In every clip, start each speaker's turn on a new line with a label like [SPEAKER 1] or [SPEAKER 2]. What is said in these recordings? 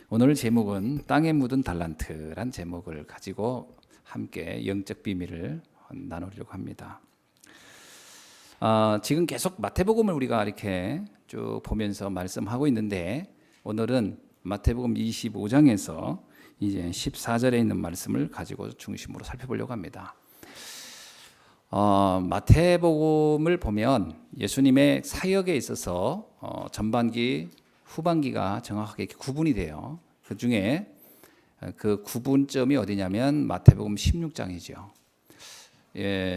[SPEAKER 1] 오늘 제목은 땅에 묻은 달란트란 제목을 가지고 함께 영적 비밀을 나누려고 합니다. 지금 계속 마태복음을 우리가 이렇게 쭉 보면서 말씀하고 있는데 오늘은 마태복음 25장에서 이제 14절에 있는 말씀을 가지고 중심으로 살펴보려고 합니다. 마태복음을 보면 예수님의 사역에 있어서 전반기, 후반기가 정확하게 구분이 돼요. 그 중에 그 구분점이 어디냐면 마태복음 16장이죠.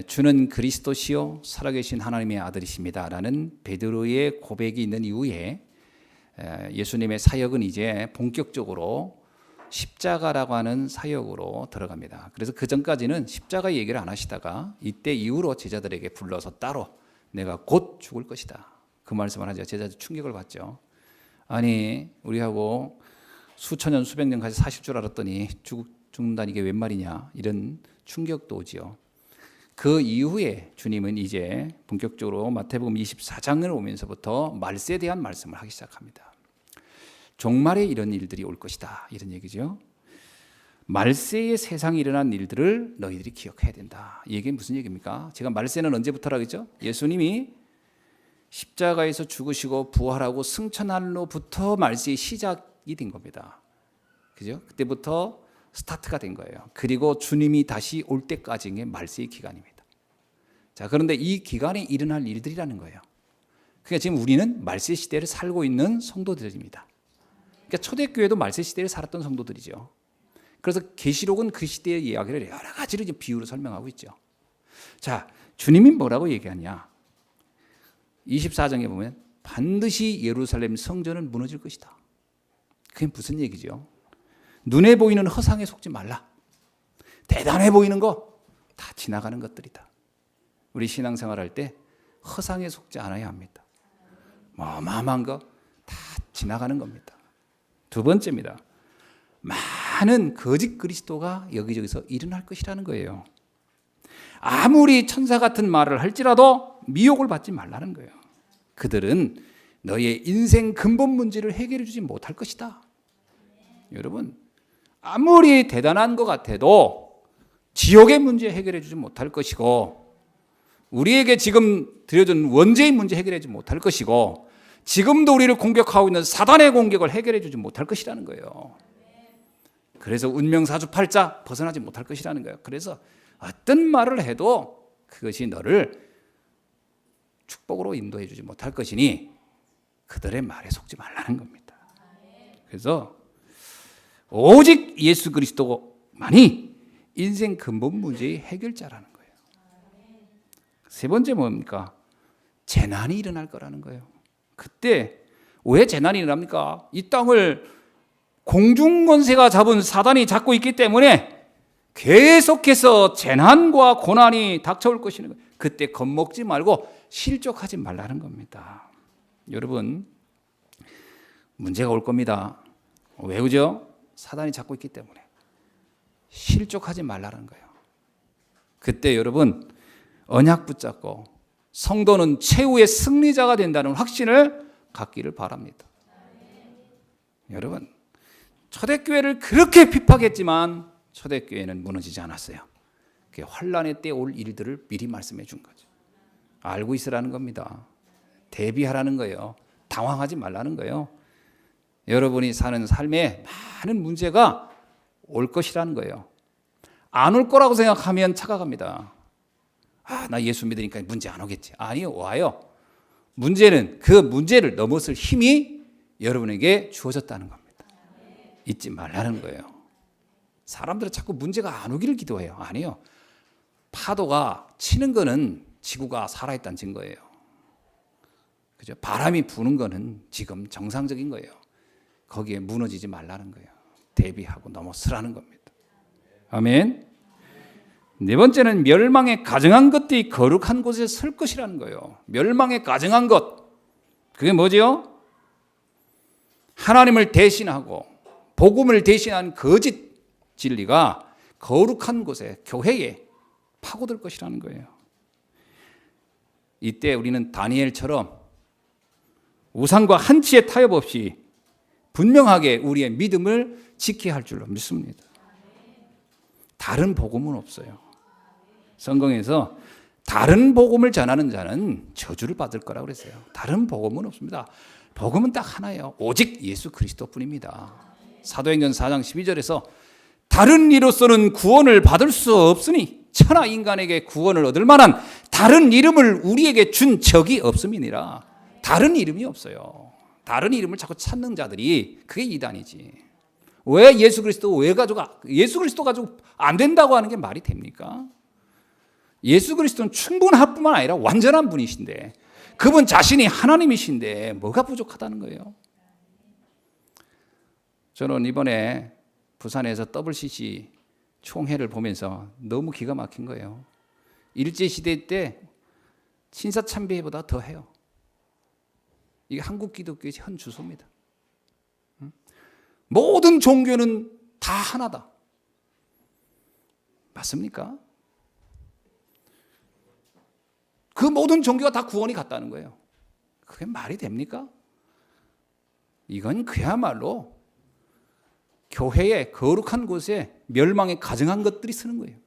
[SPEAKER 1] 주는 그리스도시요 살아계신 하나님의 아들이십니다라는 베드로의 고백이 있는 이후에 예수님의 사역은 이제 본격적으로 십자가라고 하는 사역으로 들어갑니다. 그래서 그 전까지는 십자가 얘기를 안 하시다가 이때 이후로 제자들에게 불러서 따로 내가 곧 죽을 것이다. 그 말씀을 하죠. 제자들 충격을 받죠. 아니 우리하고 수천 년 수백 년까지 사실 줄 알았더니 죽는다니 이게 웬 말이냐 이런 충격도 오지요. 그 이후에 주님은 이제 본격적으로 마태복음 24장을 오면서부터 말세에 대한 말씀을 하기 시작합니다. 종말에 이런 일들이 올 것이다 이런 얘기죠. 말세에 세상에 일어난 일들을 너희들이 기억해야 된다. 이게 무슨 얘기입니까? 제가 말세는 언제부터라고 했죠? 예수님이 십자가에서 죽으시고 부활하고 승천한로부터 말세의 시작이 된 겁니다. 그죠? 그때부터 스타트가 된 거예요. 그리고 주님이 다시 올 때까지의 말세의 기간입니다. 자, 그런데 이 기간에 일어날 일들이라는 거예요. 그러니까 지금 우리는 말세 시대를 살고 있는 성도들입니다. 그러니까 초대교회도 말세 시대를 살았던 성도들이죠. 그래서 계시록은 그 시대의 이야기를 여러 가지로 비유로 설명하고 있죠. 자, 주님이 뭐라고 얘기하냐? 24장에 보면 반드시 예루살렘 성전은 무너질 것이다. 그게 무슨 얘기죠? 눈에 보이는 허상에 속지 말라. 대단해 보이는 거 다 지나가는 것들이다. 우리 신앙생활 할 때 허상에 속지 않아야 합니다. 어마어마한 거 다 지나가는 겁니다. 두 번째입니다. 많은 거짓 그리스도가 여기저기서 일어날 것이라는 거예요. 아무리 천사 같은 말을 할지라도 미혹을 받지 말라는 거예요. 그들은 너의 인생 근본 문제를 해결해 주지 못할 것이다. 여러분, 아무리 대단한 것 같아도 지옥의 문제 해결해 주지 못할 것이고 우리에게 지금 드려준 원죄의 문제 해결해 주지 못할 것이고 지금도 우리를 공격하고 있는 사단의 공격을 해결해 주지 못할 것이라는 거예요. 그래서 운명사주팔자 벗어나지 못할 것이라는 거예요. 그래서 어떤 말을 해도 그것이 너를 축복으로 인도해 주지 못할 것이니 그들의 말에 속지 말라는 겁니다. 그래서 오직 예수 그리스도만이 인생 근본 문제의 해결자라는 거예요. 세 번째 뭡니까? 재난이 일어날 거라는 거예요. 그때 왜 재난이 일어납니까? 이 땅을 공중권세가 잡은 사단이 잡고 있기 때문에 계속해서 재난과 고난이 닥쳐올 것이는 거예요. 그때 겁먹지 말고 실족하지 말라는 겁니다. 여러분, 문제가 올 겁니다. 왜 그죠? 사단이 잡고 있기 때문에 실족하지 말라는 거예요. 그때 여러분 언약 붙잡고 성도는 최후의 승리자가 된다는 확신을 갖기를 바랍니다. 여러분, 초대교회를 그렇게 핍박했지만 초대교회는 무너지지 않았어요. 그게 환란의 때 올 일들을 미리 말씀해 준 거죠. 알고 있으라는 겁니다. 대비하라는 거예요. 당황하지 말라는 거예요. 여러분이 사는 삶에 많은 문제가 올 것이라는 거예요. 안 올 거라고 생각하면 착각합니다. 나 예수 믿으니까 문제 안 오겠지. 아니요, 와요. 문제는 그 문제를 넘어설 힘이 여러분에게 주어졌다는 겁니다. 잊지 말라는 거예요. 사람들은 자꾸 문제가 안 오기를 기도해요. 아니요. 파도가 치는 거는 지구가 살아있다는 증거예요. 그죠? 바람이 부는 거는 지금 정상적인 거예요. 거기에 무너지지 말라는 거예요. 대비하고 넘어서라는 겁니다. 아멘. 네 번째는 멸망에 가증한 것들이 거룩한 곳에 설 것이라는 거예요. 멸망에 가증한 것. 그게 뭐죠? 하나님을 대신하고 복음을 대신한 거짓 진리가 거룩한 곳에 교회에 파고들 것이라는 거예요. 이때 우리는 다니엘처럼 우상과 한치의 타협 없이 분명하게 우리의 믿음을 지켜야 할 줄로 믿습니다. 다른 복음은 없어요. 성경에서 다른 복음을 전하는 자는 저주를 받을 거라고 그랬어요. 다른 복음은 없습니다. 복음은 딱 하나예요. 오직 예수 그리스도뿐입니다. 사도행전 4장 12절에서 다른 이로서는 구원을 받을 수 없으니 천하 인간에게 구원을 얻을 만한 다른 이름을 우리에게 준 적이 없음이니라. 다른 이름이 없어요. 다른 이름을 자꾸 찾는 자들이 그게 이단이지. 왜 예수 그리스도 예수 그리스도 가지고 안 된다고 하는 게 말이 됩니까? 예수 그리스도는 충분할 뿐만 아니라 완전한 분이신데 그분 자신이 하나님이신데 뭐가 부족하다는 거예요? 저는 이번에 부산에서 WCC 총회를 보면서 너무 기가 막힌 거예요. 일제시대 때 신사참배보다 더 해요. 이게 한국 기독교의 현 주소입니다. 모든 종교는 다 하나다. 맞습니까? 그 모든 종교가 다 구원이 같다는 거예요. 그게 말이 됩니까? 이건 그야말로 교회의 거룩한 곳에 멸망에 가증한 것들이 쓰는 거예요.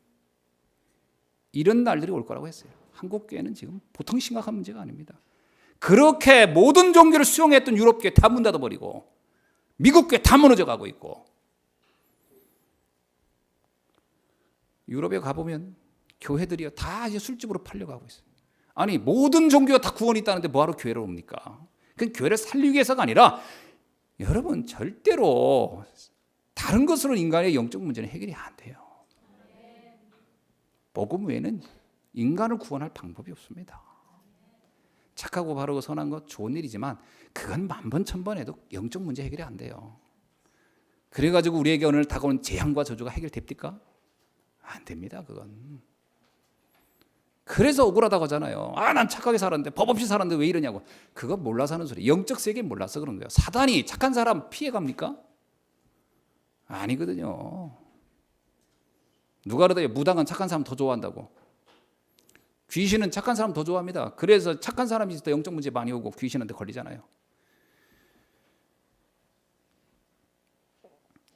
[SPEAKER 1] 이런 날들이 올 거라고 했어요. 한국 교회는 지금 보통 심각한 문제가 아닙니다. 그렇게 모든 종교를 수용했던 유럽 교회 다 문 닫아버리고 미국 교회 다 무너져 가고 있고 유럽에 가보면 교회들이 다 이제 술집으로 팔려가고 있어요. 아니 모든 종교가 다 구원이 있다는데 뭐하러 교회를 옵니까? 그건 교회를 살리기 위해서가 아니라 여러분 절대로 다른 것으로 인간의 영적 문제는 해결이 안 돼요. 복음 외에는 인간을 구원할 방법이 없습니다. 착하고 바르고 선한 것 좋은 일이지만 그건 만번 천번 해도 영적 문제 해결이 안 돼요. 그래가지고 우리에게 오늘 다가오는 재앙과 저주가 해결됩니까? 안 됩니다. 그건. 그래서 억울하다고 하잖아요. 난 착하게 살았는데 법 없이 살았는데 왜 이러냐고. 그거 몰라서 하는 소리. 영적 세계 몰라서 그런 거예요. 사단이 착한 사람 피해갑니까? 아니거든요. 누가 그러더니 무당은 착한 사람 더 좋아한다고. 귀신은 착한 사람 더 좋아합니다. 그래서 착한 사람이 있을 때 영적 문제 많이 오고 귀신한테 걸리잖아요.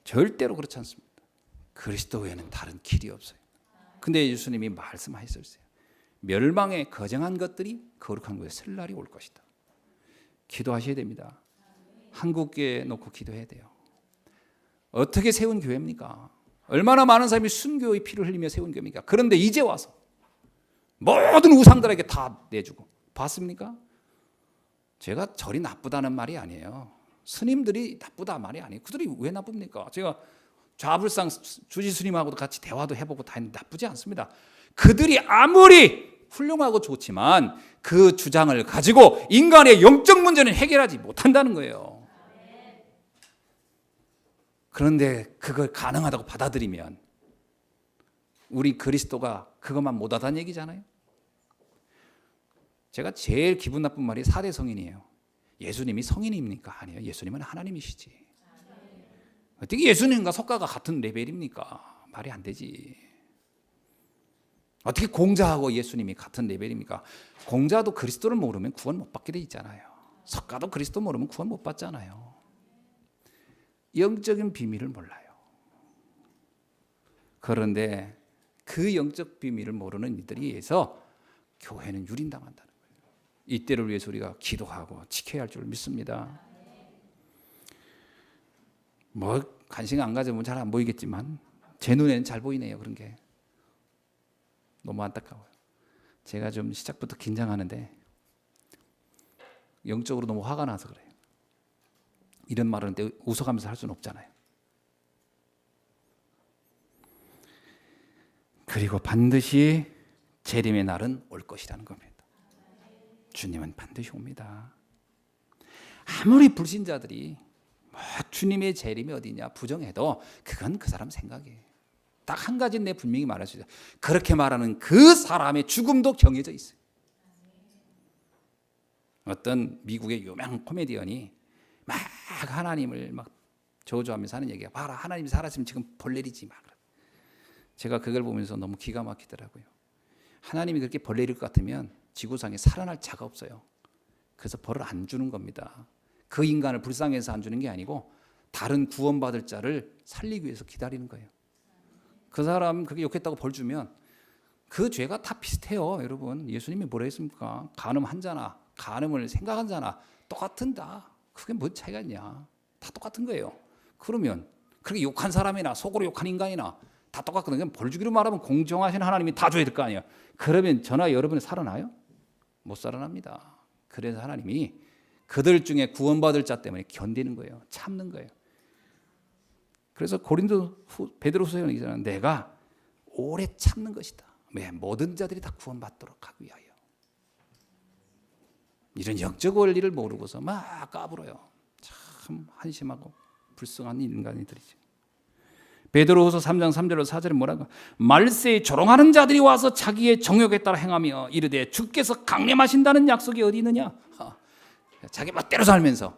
[SPEAKER 1] 절대로 그렇지 않습니다. 그리스도 외에는 다른 길이 없어요. 근데 예수님이 말씀하셨어요. 멸망에 거정한 것들이 거룩한 곳에 설 날이 올 것이다. 기도하셔야 됩니다. 한국교회 놓고 기도해야 돼요. 어떻게 세운 교회입니까? 얼마나 많은 사람이 순교의 피를 흘리며 세운 교회입니까? 그런데 이제 와서 모든 우상들에게 다 내주고 봤습니까? 제가 절이 나쁘다는 말이 아니에요. 스님들이 나쁘다 말이 아니에요. 그들이 왜 나쁩니까? 제가 좌불상 주지 스님하고도 같이 대화도 해보고 다 했는데 나쁘지 않습니다. 그들이 아무리 훌륭하고 좋지만 그 주장을 가지고 인간의 영적 문제는 해결하지 못한다는 거예요. 그런데 그걸 가능하다고 받아들이면 우리 그리스도가 그것만 못하다는 얘기잖아요. 제가 제일 기분 나쁜 말이 4대 성인이에요. 예수님이 성인입니까? 아니에요. 예수님은 하나님이시지. 어떻게 예수님과 석가가 같은 레벨입니까? 말이 안 되지. 어떻게 공자하고 예수님이 같은 레벨입니까? 공자도 그리스도를 모르면 구원 못 받게 돼 있잖아요. 석가도 그리스도 모르면 구원 못 받잖아요. 영적인 비밀을 몰라요. 그런데 그 영적 비밀을 모르는 이들에 의해서 교회는 유린당한다는 거예요. 이때를 위해서 우리가 기도하고 지켜야 할 줄 믿습니다. 뭐 관심 안 가지면 잘 안 보이겠지만 제 눈에는 잘 보이네요. 그런 게 너무 안타까워요. 제가 좀 시작부터 긴장하는데 영적으로 너무 화가 나서 그래요. 이런 말은 웃어가면서 할 수는 없잖아요. 그리고 반드시 재림의 날은 올 것이라는 겁니다. 주님은 반드시 옵니다. 아무리 불신자들이 주님의 재림이 어디냐 부정해도 그건 그 사람 생각이에요. 딱 한 가지는 내 분명히 말할 수 있어요. 그렇게 말하는 그 사람의 죽음도 정해져 있어요. 어떤 미국의 유명 코미디언이 막 하나님을 막 저주하면서 하는 얘기가 봐라 하나님이 살았으면 지금 벌 내리지 막. 제가 그걸 보면서 너무 기가 막히더라고요. 하나님이 그렇게 벌 내릴 것 같으면 지구상에 살아날 자가 없어요. 그래서 벌을 안 주는 겁니다. 그 인간을 불쌍해서 안 주는 게 아니고 다른 구원받을 자를 살리기 위해서 기다리는 거예요. 그 사람 그게 욕했다고 벌 주면 그 죄가 다 비슷해요. 여러분, 예수님이 뭐라 했습니까? 간음한 자나 간음을 생각한 자나 똑같은다. 그게 뭔 차이가 있냐? 다 똑같은 거예요. 그러면 그렇게 욕한 사람이나 속으로 욕한 인간이나 다 똑같거든요. 그냥 벌 주기로 말하면 공정하신 하나님이 다 줘야 될 거 아니에요. 그러면 저나 여러분이 살아나요? 못 살아납니다. 그래서 하나님이 그들 중에 구원받을 자 때문에 견디는 거예요. 참는 거예요. 그래서 베드로후서에는 이잖아요. 내가 오래 참는 것이다. 왜? 모든 자들이 다 구원받도록 하기 위하여. 이런 영적 원리를 모르고서 막 까불어요. 참 한심하고 불쌍한 인간이들이죠. 베드로후서 3장 3절로 4절에 뭐라고? 말세에 조롱하는 자들이 와서 자기의 정욕에 따라 행하며 이르되 주께서 강림하신다는 약속이 어디 있느냐? 자기 멋대로 살면서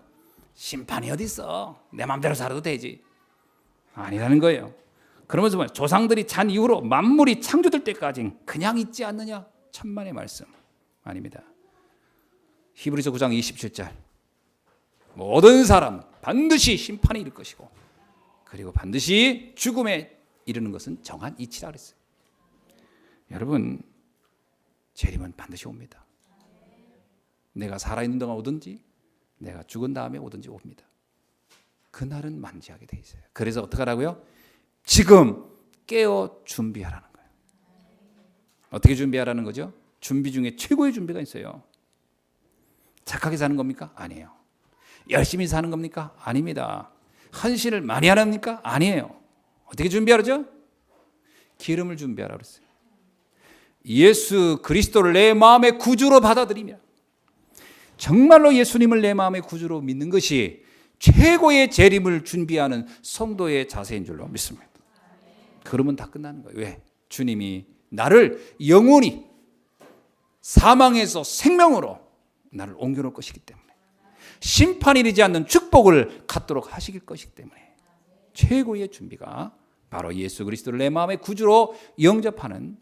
[SPEAKER 1] 심판이 어디 있어? 내 마음대로 살아도 되지. 아니라는 거예요. 그러면서 뭐야? 조상들이 잔 이후로 만물이 창조될 때까지 그냥 있지 않느냐? 천만의 말씀 아닙니다. 히브리서 9장 27절 모든 사람 반드시 심판이 이를 것이고 그리고 반드시 죽음에 이르는 것은 정한 이치라 그랬어요. 여러분, 재림은 반드시 옵니다. 내가 살아있는 동안 오든지 내가 죽은 다음에 오든지 옵니다. 그날은 만지하게 돼 있어요. 그래서 어떻게 하라고요? 지금 깨어 준비하라는 거예요. 어떻게 준비하라는 거죠? 준비 중에 최고의 준비가 있어요. 착하게 사는 겁니까? 아니에요. 열심히 사는 겁니까? 아닙니다. 헌신을 많이 하랍니까? 아니에요. 어떻게 준비하죠? 기름을 준비하라 그랬어요. 예수 그리스도를 내 마음의 구주로 받아들이며 정말로 예수님을 내 마음의 구주로 믿는 것이 최고의 재림을 준비하는 성도의 자세인 줄로 믿습니다. 그러면 다 끝나는 거예요. 왜? 주님이 나를 영원히 사망에서 생명으로 나를 옮겨놓을 것이기 때문에 심판이 되지 않는 축복을 갖도록 하시길 것이기 때문에 최고의 준비가 바로 예수 그리스도를 내 마음의 구주로 영접하는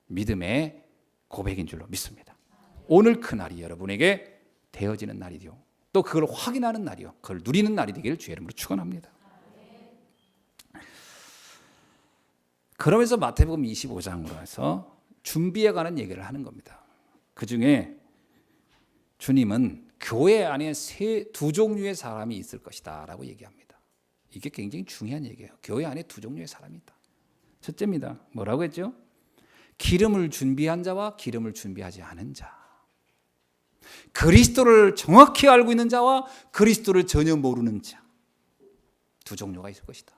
[SPEAKER 1] 믿음의 고백인 줄로 믿습니다. 오늘 그 날이 여러분에게 되어지는 날이요. 또 그걸 확인하는 날이요. 그걸 누리는 날이 되기를 주의 이름으로 축원합니다. 그러면서 마태복음 25장으로 해서 준비에 관한 얘기를 하는 겁니다. 그중에 주님은 교회 안에 두 종류의 사람이 있을 것이다 라고 얘기합니다. 이게 굉장히 중요한 얘기예요. 교회 안에 두 종류의 사람이 있다. 첫째입니다. 뭐라고 했죠? 기름을 준비한 자와 기름을 준비하지 않은 자. 그리스도를 정확히 알고 있는 자와 그리스도를 전혀 모르는 자. 두 종류가 있을 것이다.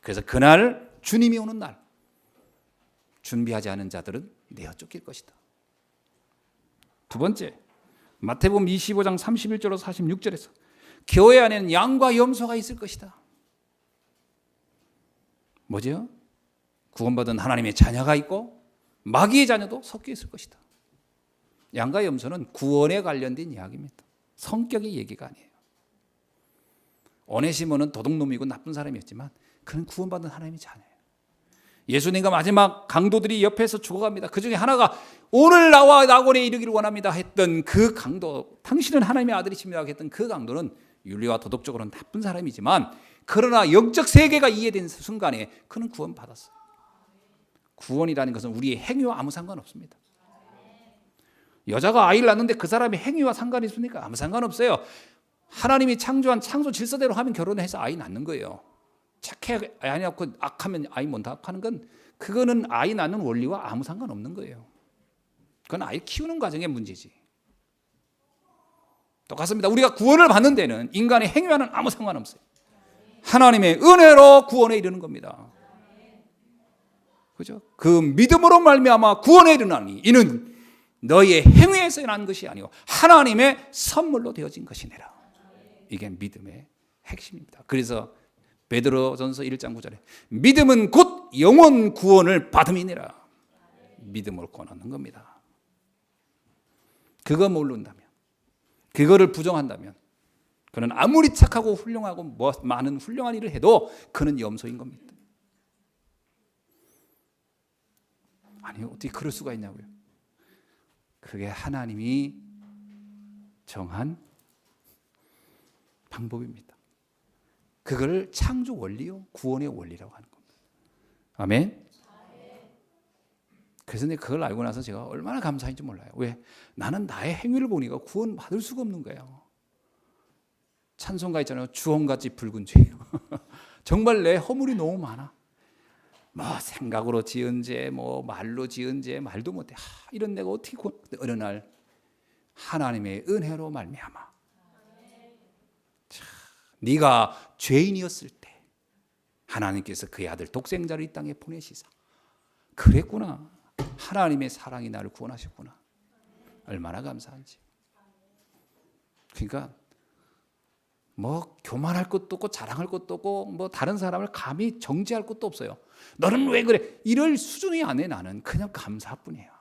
[SPEAKER 1] 그래서 그날 주님이 오는 날 준비하지 않은 자들은 내어 쫓길 것이다. 두 번째, 마태복음 25장 31절로 46절에서 교회 안에는 양과 염소가 있을 것이다. 뭐죠? 구원받은 하나님의 자녀가 있고 마귀의 자녀도 섞여 있을 것이다. 양과 염소는 구원에 관련된 이야기입니다. 성격의 얘기가 아니에요. 오네시모는 도둑놈이고 나쁜 사람이었지만 그는 구원받은 하나님의 자녀예요. 예수님과 마지막 강도들이 옆에서 죽어갑니다. 그 중에 하나가 오늘 나와 낙원에 이르기를 원합니다 했던 그 강도, 당신은 하나님의 아들이십니다 했던 그 강도는 윤리와 도덕적으로는 나쁜 사람이지만 그러나 영적 세계가 이해된 순간에 그는 구원받았어요. 구원이라는 것은 우리의 행위와 아무 상관없습니다. 여자가 아이를 낳는데 그 사람의 행위와 상관이 있습니까? 아무 상관없어요. 하나님이 창조한 창조 질서대로 하면 결혼해서 아이 낳는 거예요. 착해 아이 낳고 악하면 아이 못 낳는 건 그거는 아이 낳는 원리와 아무 상관없는 거예요. 그건 아이 키우는 과정의 문제지. 똑같습니다. 우리가 구원을 받는 데는 인간의 행위와는 아무 상관없어요. 하나님의 은혜로 구원에 이르는 겁니다. 그죠? 그 믿음으로 말미암아 구원에 이르나니 이는 너희의 행위에서 난 것이 아니고 하나님의 선물로 되어진 것이니라. 이게 믿음의 핵심입니다. 그래서 베드로전서 1장 9절에 믿음은 곧 영원 구원을 받음이니라. 믿음으로 권하는 겁니다. 그거 모른다면, 그거를 부정한다면 그는 아무리 착하고 훌륭하고 많은 훌륭한 일을 해도 그는 염소인 겁니다. 아니 어떻게 그럴 수가 있냐고요. 그게 하나님이 정한 방법입니다. 그걸 창조 원리요, 구원의 원리라고 하는 겁니다. 아멘. 그래서 내가 그걸 알고 나서 제가 얼마나 감사한지 몰라요. 왜? 나는 나의 행위를 보니까 구원 받을 수가 없는 거예요. 찬송가 있잖아요. 주홍같이 붉은 죄요. 정말 내 허물이 너무 많아. 뭐 생각으로 지은 죄, 뭐 말로 지은 죄, 말도 못해. 이런 내가 어떻게 어느 날 하나님의 은혜로 말미암아. 네가 죄인이었을 때 하나님께서 그의 아들 독생자를 이 땅에 보내시사 그랬구나. 하나님의 사랑이 나를 구원하셨구나. 얼마나 감사한지. 그러니까 뭐 교만할 것도 없고 자랑할 것도 없고 뭐 다른 사람을 감히 정죄할 것도 없어요. 너는 왜 그래? 이럴 수준이 아니에요. 나는 그냥 감사뿐이에요.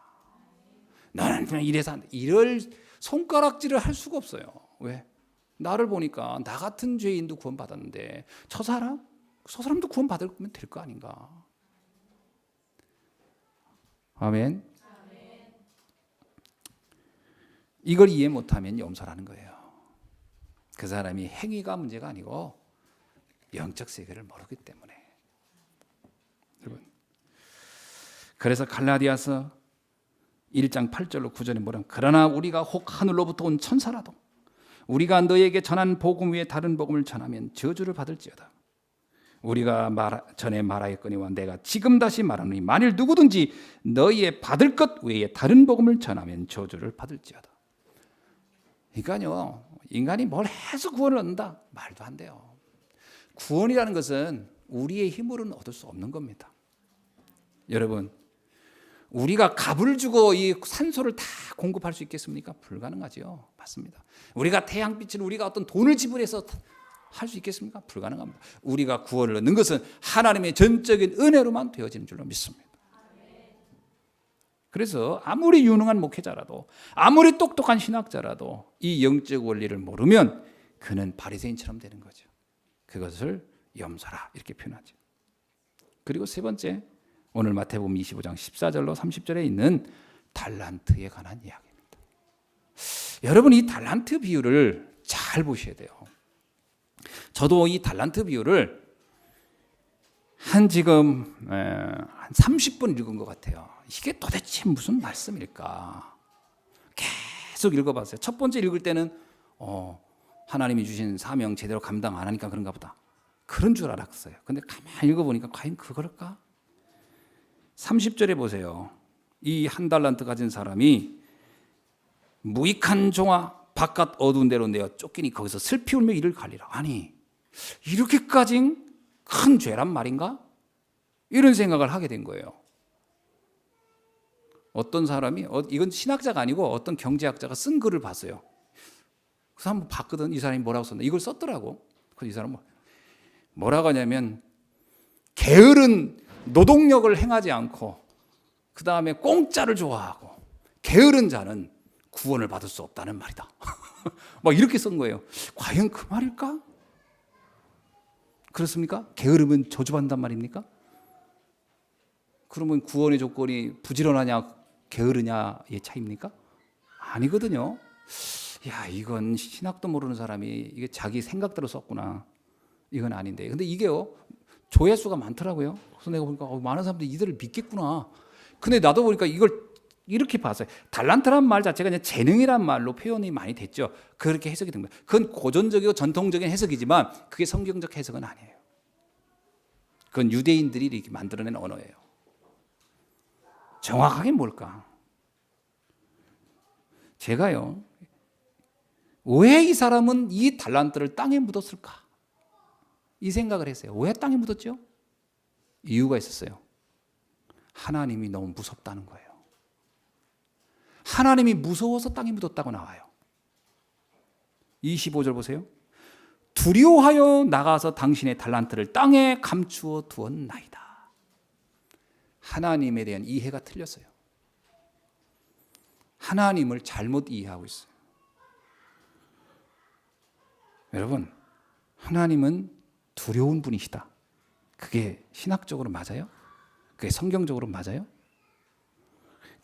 [SPEAKER 1] 나는 그냥 이래서 안 돼. 이럴 손가락질을 할 수가 없어요. 왜? 나를 보니까 나 같은 죄인도 구원받았는데 저 사람도 구원받으면 될 거 아닌가. 아멘. 이걸 이해 못하면 염소라는 거예요. 그 사람이 행위가 문제가 아니고 영적 세계를 모르기 때문에. 여러분, 그래서 갈라디아서 1장 8절로 9절에 뭐라 그러나 우리가 혹 하늘로부터 온 천사라도 우리가 너에게 전한 복음 위에 다른 복음을 전하면 저주를 받을지어다. 우리가 전에 말하였거니와 내가 지금 다시 말하노니 만일 누구든지 너희의 받을 것 외에 다른 복음을 전하면 저주를 받을지어다. 그러니까요, 인간이 뭘 해서 구원을 얻는다? 말도 안 돼요. 구원이라는 것은 우리의 힘으로는 얻을 수 없는 겁니다. 여러분, 우리가 값을 주고 이 산소를 다 공급할 수 있겠습니까? 불가능하죠. 맞습니다. 우리가 태양빛을 우리가 어떤 돈을 지불해서 할 수 있겠습니까? 불가능합니다. 우리가 구원을 얻는 것은 하나님의 전적인 은혜로만 되어지는 줄로 믿습니다. 그래서 아무리 유능한 목회자라도 아무리 똑똑한 신학자라도 이 영적 원리를 모르면 그는 바리새인처럼 되는 거죠. 그것을 염소라 이렇게 표현하죠. 그리고 세 번째, 오늘 마태복음 25장 14절로 30절에 있는 달란트에 관한 이야기입니다. 여러분, 이 달란트 비유를 잘 보셔야 돼요. 저도 이 달란트 비유를 지금 한 30분 읽은 것 같아요. 이게 도대체 무슨 말씀일까? 계속 읽어봤어요. 첫 번째 읽을 때는 하나님이 주신 사명 제대로 감당 안 하니까 그런가 보다. 그런 줄 알았어요. 근데 가만히 읽어보니까 과연 그걸까? 30절에 보세요. 이 한 달란트 가진 사람이 무익한 종아 바깥 어두운 데로 내어 쫓기니 거기서 슬피 울며 이를 갈리라. 아니, 이렇게까지 큰 죄란 말인가? 이런 생각을 하게 된 거예요. 어떤 사람이, 이건 신학자가 아니고 어떤 경제학자가 쓴 글을 봤어요. 그래서 한번 봤거든. 이 사람이 뭐라고 썼나? 이걸 썼더라고. 그래서 이 사람은 뭐라고 하냐면, 게으른 노동력을 행하지 않고 그 다음에 공짜를 좋아하고 게으른 자는 구원을 받을 수 없다는 말이다. 막 이렇게 쓴 거예요. 과연 그 말일까? 그렇습니까? 게으르면 저주받는단 말입니까? 그러면 구원의 조건이 부지런하냐 게으르냐의 차이입니까? 아니거든요. 야, 이건 신학도 모르는 사람이 이게 자기 생각대로 썼구나. 이건 아닌데. 근데 이게요, 조회수가 많더라고요. 그래서 내가 보니까 많은 사람들이 이들을 믿겠구나. 근데 나도 보니까 이걸 이렇게 봤어요. 달란트란 말 자체가 그냥 재능이란 말로 표현이 많이 됐죠. 그렇게 해석이 된 거예요. 그건 고전적이고 전통적인 해석이지만 그게 성경적 해석은 아니에요. 그건 유대인들이 이렇게 만들어낸 언어예요. 정확하게 뭘까? 제가요, 왜 이 사람은 이 달란트를 땅에 묻었을까? 이 생각을 했어요. 왜 땅에 묻었죠? 이유가 있었어요. 하나님이 너무 무섭다는 거예요. 하나님이 무서워서 땅에 묻었다고 나와요. 25절 보세요. 두려워하여 나가서 당신의 달란트를 땅에 감추어 두었나이다. 하나님에 대한 이해가 틀렸어요. 하나님을 잘못 이해하고 있어요. 여러분, 하나님은 두려운 분이시다. 그게 신학적으로 맞아요? 그게 성경적으로 맞아요?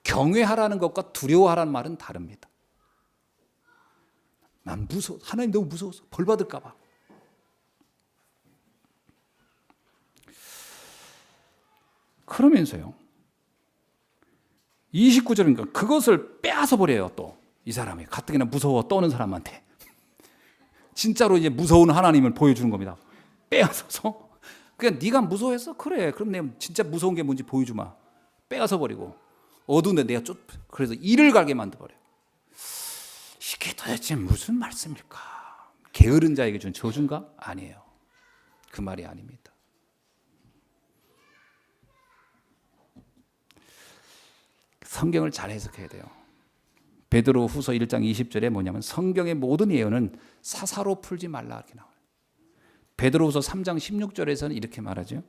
[SPEAKER 1] 경외하라는 것과 두려워하라는 말은 다릅니다. 난 하나님 너무 무서워서 벌 받을까 봐. 그러면서요. 29절이니까 그것을 빼앗아 버려요. 또 이 사람이 가뜩이나 무서워 떠는 사람한테 진짜로 이제 무서운 하나님을 보여주는 겁니다. 빼앗아서. 그냥 네가 무서워했어? 그래. 그럼 내가 진짜 무서운 게 뭔지 보여주마. 빼앗아 버리고 어두운데 내가 그래서 이를 갈게 만들어 버려. 이게 도대체 무슨 말씀일까? 게으른 자에게 준 저주인가? 아니에요. 그 말이 아닙니다. 성경을 잘 해석해야 돼요. 베드로후서 1장 20절에 뭐냐면 성경의 모든 예언은 사사로 풀지 말라 이렇게 나와요. 베드로후서 3장 16절에서는 이렇게 말하죠.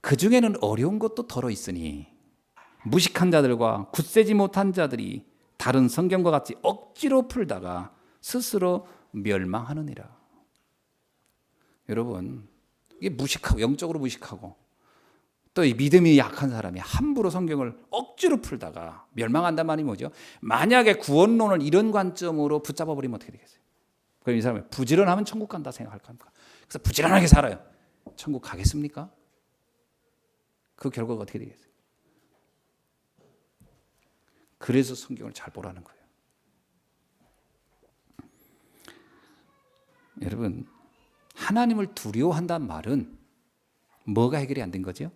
[SPEAKER 1] 그 중에는 어려운 것도 덜어 있으니 무식한 자들과 굳세지 못한 자들이 다른 성경과 같이 억지로 풀다가 스스로 멸망하느니라. 여러분, 이게 무식하고 영적으로 무식하고 또 이 믿음이 약한 사람이 함부로 성경을 억지로 풀다가 멸망한단 말이 뭐죠? 만약에 구원론을 이런 관점으로 붙잡아 버리면 어떻게 되겠어요? 그럼 이 사람이 부지런하면 천국 간다 생각할 겁니까? 그래서 부지런하게 살아요. 천국 가겠습니까? 그 결과가 어떻게 되겠어요? 그래서 성경을 잘 보라는 거예요. 여러분, 하나님을 두려워한다는 말은 뭐가 해결이 안 된 거죠?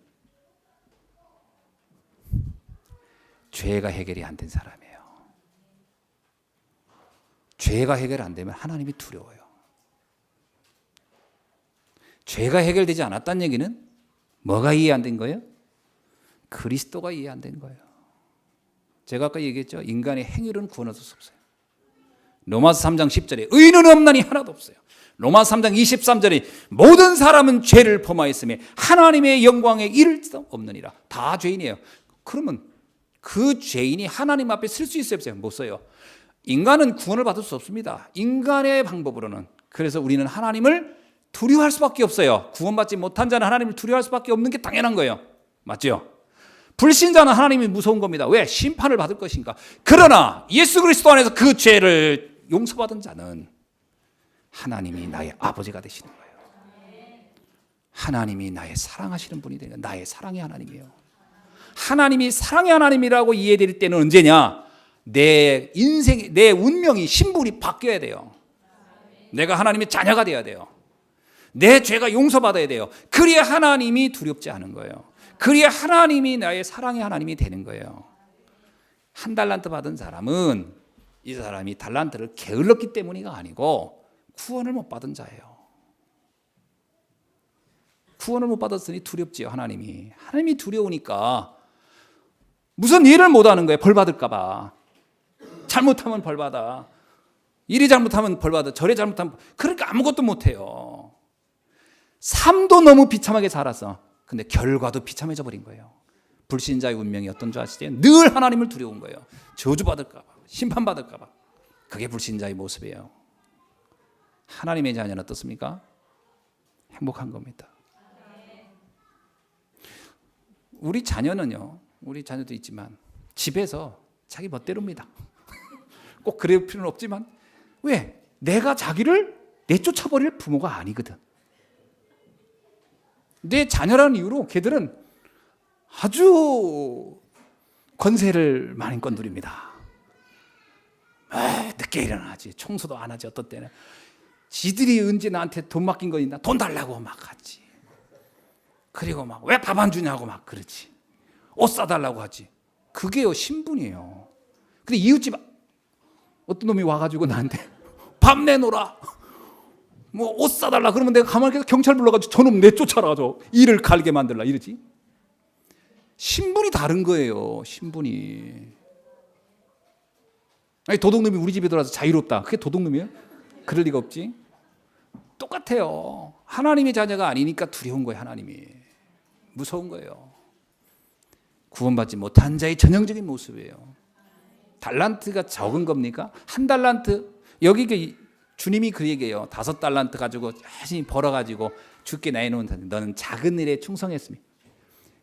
[SPEAKER 1] 죄가 해결이 안 된 사람이에요. 죄가 해결 안 되면 하나님이 두려워요. 죄가 해결되지 않았다는 얘기는 뭐가 이해 안 된 거예요? 그리스도가 이해 안 된 거예요. 제가 아까 얘기했죠. 인간의 행위로는 구원 얻을 수 없어요. 로마서 3장 10절에 의인은 없나니 하나도 없어요. 로마서 3장 23절에 모든 사람은 죄를 범하였으며 하나님의 영광에 이를 수 없느니라. 다 죄인이에요. 그러면 그 죄인이 하나님 앞에 쓸 수 있어요, 없어요? 못 써요. 인간은 구원을 받을 수 없습니다. 인간의 방법으로는. 그래서 우리는 하나님을 두려워할 수밖에 없어요. 구원받지 못한 자는 하나님을 두려워할 수밖에 없는 게 당연한 거예요. 맞죠? 불신자는 하나님이 무서운 겁니다. 왜? 심판을 받을 것인가. 그러나 예수 그리스도 안에서 그 죄를 용서받은 자는 하나님이 나의 아버지가 되시는 거예요. 하나님이 나의 사랑하시는 분이 되는 나의 사랑의 하나님이에요. 하나님이 사랑의 하나님이라고 이해될 때는 언제냐? 내 인생, 내 운명이 신분이 바뀌어야 돼요. 내가 하나님의 자녀가 돼야 돼요. 내 죄가 용서받아야 돼요. 그래야 하나님이 두렵지 않은 거예요. 그래야 하나님이 나의 사랑의 하나님이 되는 거예요. 한 달란트 받은 사람은 이 사람이 달란트를 게을렀기 때문이가 아니고 구원을 못 받은 자예요. 구원을 못 받았으니 두렵지요. 하나님이 두려우니까 무슨 일을 못하는 거예요. 벌 받을까 봐. 잘못하면 벌 받아. 이리 잘못하면 벌 받아. 저리 잘못하면 그러니까 아무것도 못해요. 삶도 너무 비참하게 살아서 근데 결과도 비참해져 버린 거예요. 불신자의 운명이 어떤 줄 아시죠? 늘 하나님을 두려운 거예요. 저주받을까 봐. 심판받을까 봐. 그게 불신자의 모습이에요. 하나님의 자녀는 어떻습니까? 행복한 겁니다. 우리 자녀는요. 우리 자녀도 있지만 집에서 자기 멋대로입니다. 꼭 그럴 필요는 없지만 왜? 내가 자기를 내쫓아버릴 부모가 아니거든. 내 자녀라는 이유로 걔들은 아주 권세를 많이 건드립니다. 늦게 일어나지. 청소도 안 하지. 어떤 때는 지들이 언제 나한테 돈 맡긴 거 있나? 돈 달라고 막 하지. 그리고 막 왜 밥 안 주냐고 막 그러지. 옷 사달라고 하지. 그게요 신분이에요. 근데 이웃집 어떤 놈이 와가지고 나한테 밥 내놓으라 뭐 옷 사달라 그러면 내가 가만히 있어서 경찰 불러가지고 저놈 내쫓아라가지고 일을 갈게 만들라 이러지. 신분이 다른 거예요. 신분이. 아니 도둑놈이 우리 집에 들어와서 자유롭다. 그게 도둑놈이에요? 그럴 리가 없지. 똑같아요. 하나님의 자녀가 아니니까 두려운 거예요. 하나님이. 무서운 거예요. 구원받지 못한 자의 전형적인 모습이에요. 달란트가 적은 겁니까? 한 달란트. 여기 주님이 그 얘기해요. 5달란트 가지고 열심히 벌어가지고 주께 내놓은 너는 작은 일에 충성했으니.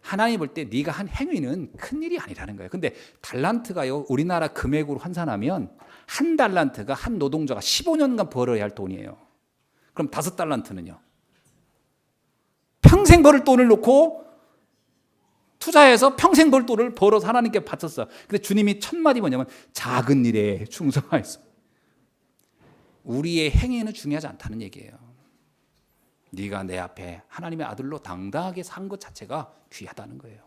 [SPEAKER 1] 하나님 볼 때 네가 한 행위는 큰 일이 아니라는 거예요. 근데 달란트가요. 우리나라 금액으로 환산하면 한 달란트가 한 노동자가 15년간 벌어야 할 돈이에요. 그럼 5달란트는요. 평생 벌을 돈을 놓고 투자해서 평생 벌 돈을 벌어서 하나님께 바쳤어. 근데 주님이 첫 마디 뭐냐면 작은 일에 충성하였어. 우리의 행위는 중요하지 않다는 얘기예요. 네가 내 앞에 하나님의 아들로 당당하게 산 것 자체가 귀하다는 거예요.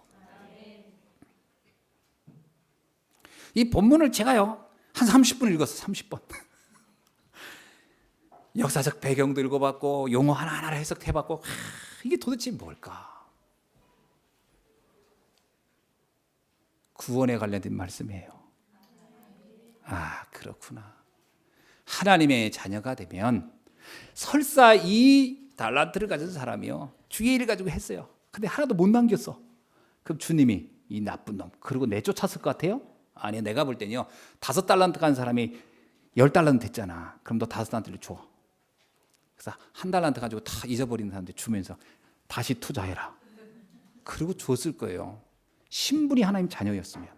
[SPEAKER 1] 이 본문을 제가요 한 30분 읽었어요. 30분. 역사적 배경도 읽어봤고 용어 하나하나 해석해봤고 이게 도대체 뭘까? 구원에 관련된 말씀이에요. 아, 그렇구나. 하나님의 자녀가 되면 설사 이 달란트를 가진 사람이요 주의 일을 가지고 했어요. 근데 하나도 못 남겼어. 그럼 주님이 이 나쁜 놈 그리고 내쫓았을 것 같아요? 아니, 내가 볼 때는요 5달란트 간 사람이 10달란트 됐잖아. 그럼 너 5달란트를 줘. 그래서 1달란트 가지고 다 잊어버리는 사람들 주면서 다시 투자해라. 그리고 줬을 거예요. 신분이 하나님 자녀였으면.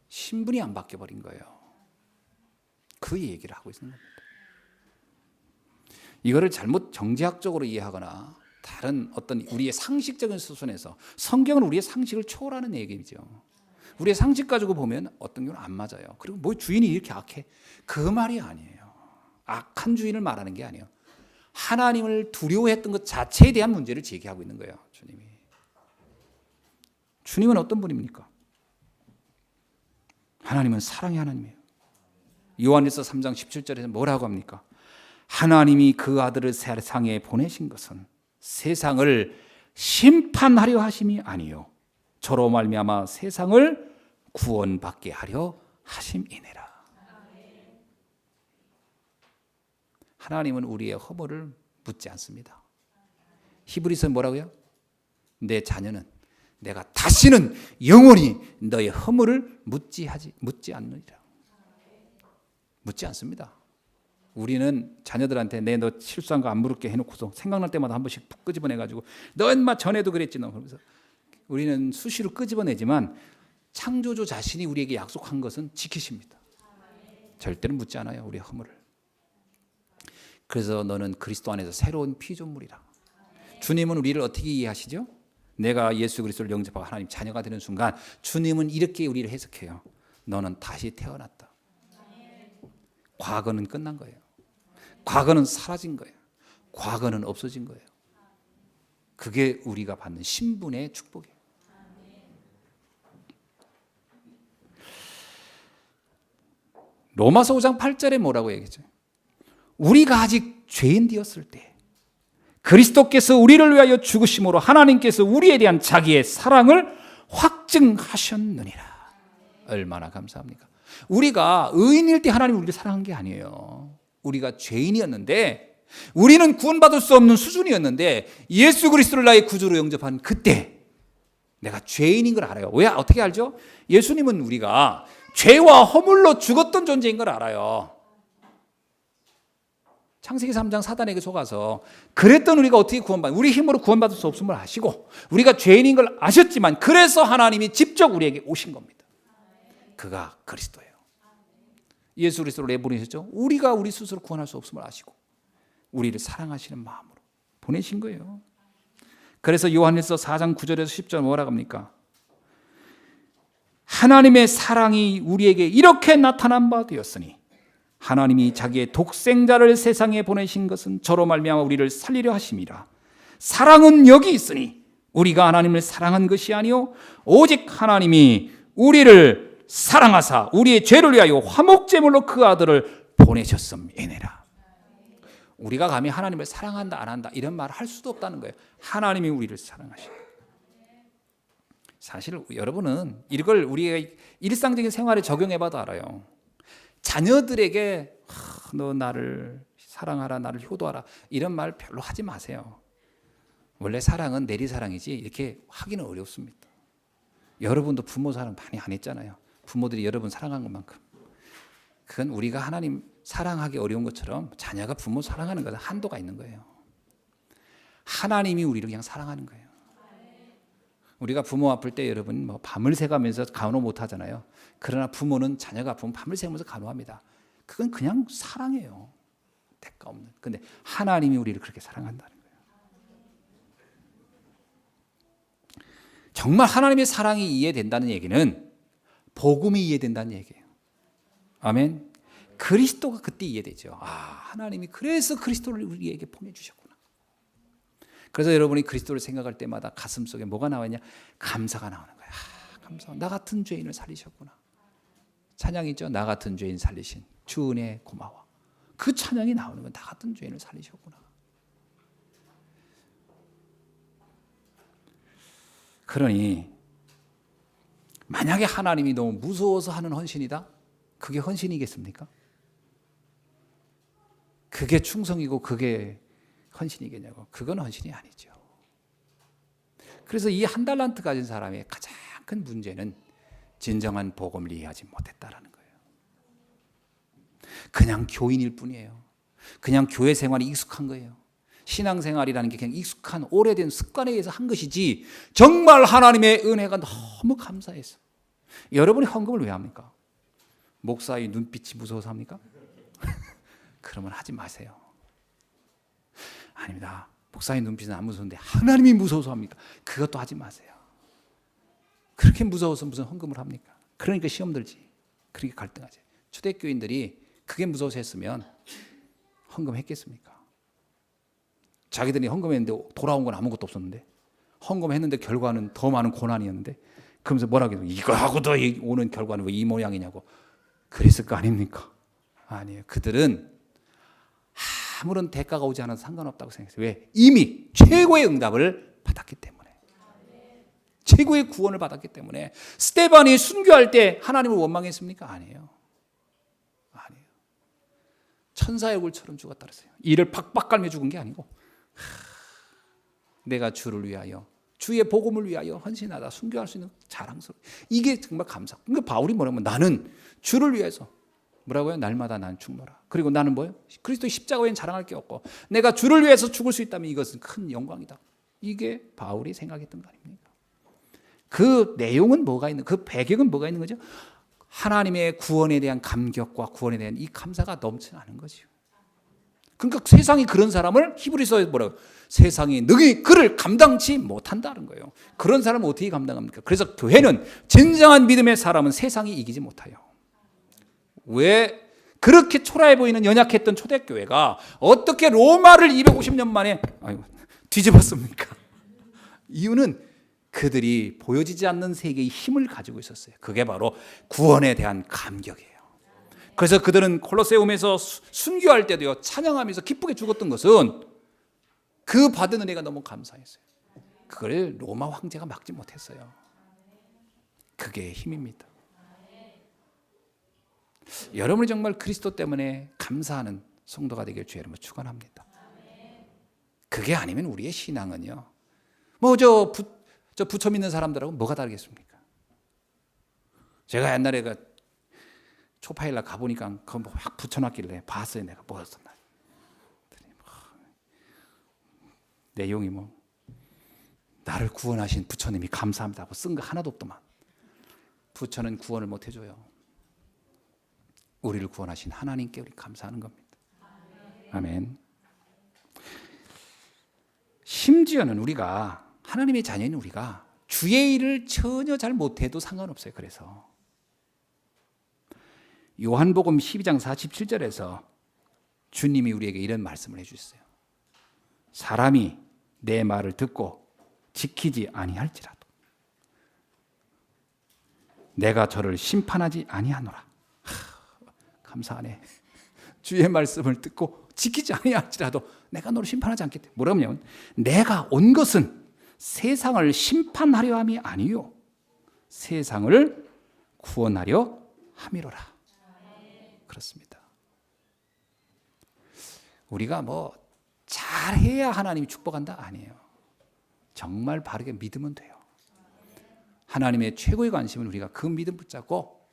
[SPEAKER 1] 신분이 안 바뀌어버린 거예요. 그 얘기를 하고 있는 겁니다. 이거를 잘못 정치학적으로 이해하거나 다른 어떤 우리의 상식적인 수준에서, 성경은 우리의 상식을 초월하는 얘기죠. 우리의 상식 가지고 보면 어떤 경우는 안 맞아요. 그리고 뭐 주인이 이렇게 악해? 그 말이 아니에요. 악한 주인을 말하는 게 아니에요. 하나님을 두려워했던 것 자체에 대한 문제를 제기하고 있는 거예요. 주님이. 주님은 어떤 분입니까? 하나님은 사랑의 하나님이에요. 요한일서 3장 17절에서 뭐라고 합니까? 하나님이 그 아들을 세상에 보내신 것은 세상을 심판하려 하심이 아니요 저로 말미암아 세상을 구원받게 하려 하심이니라. 하나님은 우리의 허물을 묻지 않습니다. 히브리서는 뭐라고요? 내 자녀는 내가 다시는 영원히 너의 허물을 묻지 않느니라. 묻지 않습니다. 우리는 자녀들한테 내 너 실수한 거 안 물을게 해놓고서 생각날 때마다 한 번씩 푹 끄집어내가지고 너 인마 전에도 그랬지 너. 그러면서 우리는 수시로 끄집어내지만 창조주 자신이 우리에게 약속한 것은 지키십니다. 절대로 묻지 않아요. 우리의 허물을. 그래서 너는 그리스도 안에서 새로운 피조물이라. 주님은 우리를 어떻게 이해하시죠? 내가 예수 그리스도를 영접하고 하나님 자녀가 되는 순간 주님은 이렇게 우리를 해석해요. 너는 다시 태어났다. 과거는 끝난 거예요. 과거는 사라진 거예요. 과거는 없어진 거예요. 그게 우리가 받는 신분의 축복이에요. 로마서 5장 8절에 뭐라고 얘기했죠? 우리가 아직 죄인 되었을 때 그리스도께서 우리를 위하여 죽으심으로 하나님께서 우리에 대한 자기의 사랑을 확증하셨느니라. 얼마나 감사합니까? 우리가 의인일 때 하나님이 우리를 사랑한 게 아니에요. 우리가 죄인이었는데, 우리는 구원받을 수 없는 수준이었는데 예수 그리스도를 나의 구주로 영접한 그때 내가 죄인인 걸 알아요. 왜? 어떻게 알죠? 예수님은 우리가 죄와 허물로 죽었던 존재인 걸 알아요. 창세기 3장 사단에게 속아서 그랬던 우리가 어떻게 우리 힘으로 구원받을 수 없음을 아시고 우리가 죄인인 걸 아셨지만 그래서 하나님이 직접 우리에게 오신 겁니다. 그가 그리스도예요. 예수 그리스도를 내보내셨죠. 우리가 우리 스스로 구원할 수 없음을 아시고 우리를 사랑하시는 마음으로 보내신 거예요. 그래서 요한일서 4장 9절에서 10절 뭐라고 합니까? 하나님의 사랑이 우리에게 이렇게 나타난 바 되었으니 하나님이 자기의 독생자를 세상에 보내신 것은 저로 말미암아 우리를 살리려 하심이라. 사랑은 여기 있으니 우리가 하나님을 사랑한 것이 아니요 오직 하나님이 우리를 사랑하사 우리의 죄를 위하여 화목제물로 그 아들을 보내셨음이니라. 우리가 감히 하나님을 사랑한다 안 한다 이런 말을 할 수도 없다는 거예요. 하나님이 우리를 사랑하시고. 사실 여러분은 이걸 우리가 일상적인 생활에 적용해봐도 알아요. 자녀들에게 너 나를 사랑하라, 나를 효도하라 이런 말 별로 하지 마세요. 원래 사랑은 내리사랑이지 이렇게 하기는 어렵습니다. 여러분도 부모 사랑 많이 안 했잖아요. 부모들이 여러분 사랑한 것만큼. 그건 우리가 하나님 사랑하기 어려운 것처럼 자녀가 부모 사랑하는 것은 한도가 있는 거예요. 하나님이 우리를 그냥 사랑하는 거예요. 우리가 부모 아플 때 여러분 뭐 밤을 새가면서 간호 못 하잖아요. 그러나 부모는 자녀가 아프면 밤을 새면서 간호합니다. 그건 그냥 사랑이에요. 대가 없는. 근데 하나님이 우리를 그렇게 사랑한다는 거예요. 정말 하나님의 사랑이 이해된다는 얘기는 복음이 이해된다는 얘기예요. 아멘. 그리스도가 그때 이해되죠. 하나님이 그래서 그리스도를 우리에게 보내주셨구나. 그래서 여러분이 그리스도를 생각할 때마다 가슴속에 뭐가 나와있냐? 감사가 나오는 거예요. 감사. 나 같은 죄인을 살리셨구나. 찬양이죠. 나 같은 죄인 살리신 주 은혜 고마워. 그 찬양이 나오는 건 나 같은 죄인을 살리셨구나. 그러니 만약에 하나님이 너무 무서워서 하는 헌신이다? 그게 헌신이겠습니까? 그게 충성이고 그게 헌신이겠냐고. 그건 헌신이 아니죠. 그래서 이 한 달란트 가진 사람의 가장 큰 문제는 진정한 복음을 이해하지 못했다라는 거예요. 그냥 교인일 뿐이에요. 그냥 교회 생활이 익숙한 거예요. 신앙생활이라는 게 그냥 익숙한 오래된 습관에 의해서 한 것이지 정말 하나님의 은혜가 너무 감사해서. 여러분이 헌금을 왜 합니까? 목사의 눈빛이 무서워서 합니까? 그러면 하지 마세요. 아닙니다. 목사의 눈빛은 안 무서운데 하나님이 무서워서 합니까? 그것도 하지 마세요. 그렇게 무서워서 무슨 헌금을 합니까? 그러니까 시험 들지. 그렇게 갈등하지. 초대교인들이 그게 무서워서 했으면 헌금했겠습니까? 자기들이 헌금했는데 돌아온 건 아무것도 없었는데, 헌금했는데 결과는 더 많은 고난이었는데, 그러면서 뭐라고 해요? 이거 하고도 오는 결과는 왜 이 모양이냐고 그랬을 거 아닙니까? 아니에요. 그들은 아무런 대가가 오지 않아도 상관없다고 생각했어요. 왜? 이미 최고의 응답을 받았기 때문에. 최고의 구원을 받았기 때문에. 스데반이 순교할 때 하나님을 원망했습니까? 아니에요. 아니에요. 천사의 얼굴처럼 죽었다 그랬어요. 이를 박박 갈며 죽은 게 아니고, 내가 주를 위하여, 주의 복음을 위하여 헌신하다 순교할 수 있는 자랑스러워. 이게 정말 감사. 그러니까 바울이 뭐냐면 나는 주를 위해서 뭐라고요? 날마다 난 죽노라. 그리고 나는 뭐예요? 그리스도의 십자가 외엔 자랑할 게 없고 내가 주를 위해서 죽을 수 있다면 이것은 큰 영광이다. 이게 바울이 생각했던 거 아닙니까? 그 내용은 뭐가 있는, 그 배경은 뭐가 있는 거죠? 하나님의 구원에 대한 감격과 구원에 대한 이 감사가 넘쳐나는 거죠. 그러니까 세상이 그런 사람을 히브리서에 뭐라고? 세상이 능히 그를 감당치 못한다는 거예요. 그런 사람을 어떻게 감당합니까? 그래서 교회는 진정한 믿음의 사람은 세상이 이기지 못해요. 왜 그렇게 초라해 보이는 연약했던 초대교회가 어떻게 로마를 250년 만에 뒤집었습니까? 이유는 그들이 보여지지 않는 세계의 힘을 가지고 있었어요. 그게 바로 구원에 대한 감격이에요. 그래서 그들은 콜로세움에서 순교할 때도요, 찬양하면서 기쁘게 죽었던 것은 그 받은 은혜가 너무 감사했어요. 그걸 로마 황제가 막지 못했어요. 그게 힘입니다. 여러분이 정말 그리스도 때문에 감사하는 성도가 되길 주의 이름으로 축원합니다. 그게 아니면 우리의 신앙은요, 저 부처 믿는 사람들하고 뭐가 다르겠습니까? 제가 옛날에 초파일날 가보니까 그거 확 붙여놨길래 봤어요. 내가 뭐였었나. 내용이 나를 구원하신 부처님이 감사합니다 하고 쓴 거 하나도 없더만. 부처는 구원을 못 해줘요. 우리를 구원하신 하나님께 우리 감사하는 겁니다. 아멘. 심지어는 우리가, 하나님의 자녀인 우리가 주의 일을 전혀 잘 못해도 상관없어요. 그래서 요한복음 12장 47절에서 주님이 우리에게 이런 말씀을 해주셨어요. 사람이 내 말을 듣고 지키지 아니할지라도 내가 저를 심판하지 아니하노라. 감사하네. 주의 말씀을 듣고 지키지 아니할지라도 내가 너를 심판하지 않겠다. 뭐라면 내가 온 것은 세상을 심판하려 함이 아니요 세상을 구원하려 함이로라. 그렇습니다. 우리가 잘해야 하나님이 축복한다? 아니에요. 정말 바르게 믿으면 돼요. 하나님의 최고의 관심은 우리가 그 믿음 붙잡고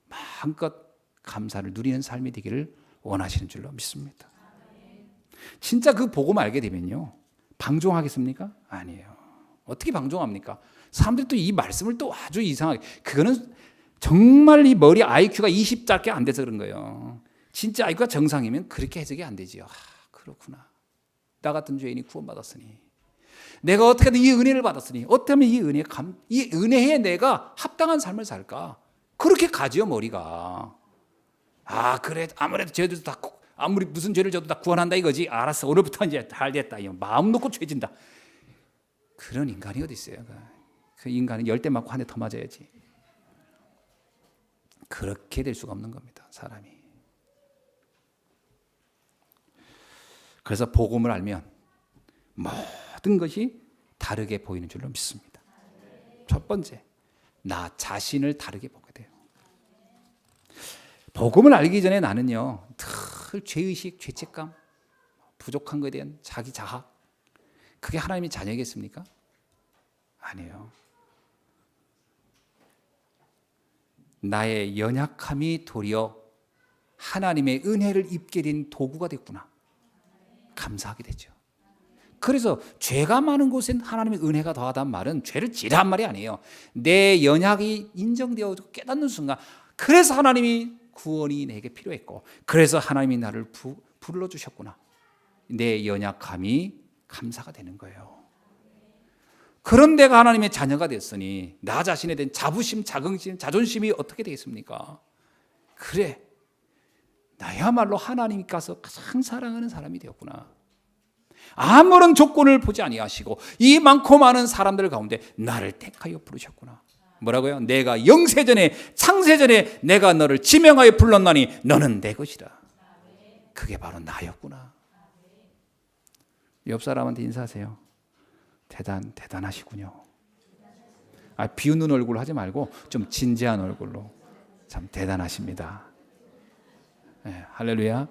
[SPEAKER 1] 마음껏 감사를 누리는 삶이 되기를 원하시는 줄로 믿습니다. 진짜 그 복음 알게 되면요, 방종하겠습니까? 아니에요. 어떻게 방종합니까? 사람들이 또 이 말씀을 또 아주 이상하게, 그거는 정말 이 머리 IQ가 20밖에 안 돼서 그런 거예요. 진짜 IQ가 정상이면 그렇게 해석이 안 되지요. 그렇구나. 나 같은 죄인이 구원받았으니. 내가 어떻게든 이 은혜를 받았으니 어떻게 하면 이 은혜에 내가 합당한 삶을 살까? 그렇게 가지요, 머리가. 아, 그래, 아무래도 죄도 다, 아무리 무슨 죄를 져도 다 구원한다 이거지. 알았어, 오늘부터 이제 잘 됐다. 마음 놓고 죄진다. 그런 인간이 어디 있어요? 그 인간은 열대 맞고 한 대 더 맞아야지. 그렇게 될 수가 없는 겁니다, 사람이. 그래서 복음을 알면 모든 것이 다르게 보이는 줄로 믿습니다. 첫 번째, 나 자신을 다르게 보게 돼요. 복음을 알기 전에 나는요, 늘 죄의식, 죄책감, 부족한 것에 대한 자기 자학, 그게 하나님의 자녀겠습니까? 아니에요. 나의 연약함이 도리어 하나님의 은혜를 입게 된 도구가 됐구나. 감사하게 되죠. 그래서 죄가 많은 곳엔 하나님의 은혜가 더하다는 말은 죄를 지라는 말이 아니에요. 내 연약이 인정되어 깨닫는 순간, 그래서 하나님이 구원이 내게 필요했고, 그래서 하나님이 나를 불러주셨구나. 내 연약함이 감사가 되는 거예요. 그런 내가 하나님의 자녀가 됐으니 나 자신에 대한 자부심, 자존심이 어떻게 되겠습니까? 그래, 나야말로 하나님께서 가장 사랑하는 사람이 되었구나. 아무런 조건을 보지 아니하시고 이 많고 많은 사람들 가운데 나를 택하여 부르셨구나. 뭐라고요? 내가 영세전에 창세전에 내가 너를 지명하여 불렀나니 너는 내 것이다. 그게 바로 나였구나. 옆 사람한테 인사하세요. 대단하시군요. 비웃는 얼굴로 하지 말고 좀 진지한 얼굴로. 참 대단하십니다. 네, 할렐루야.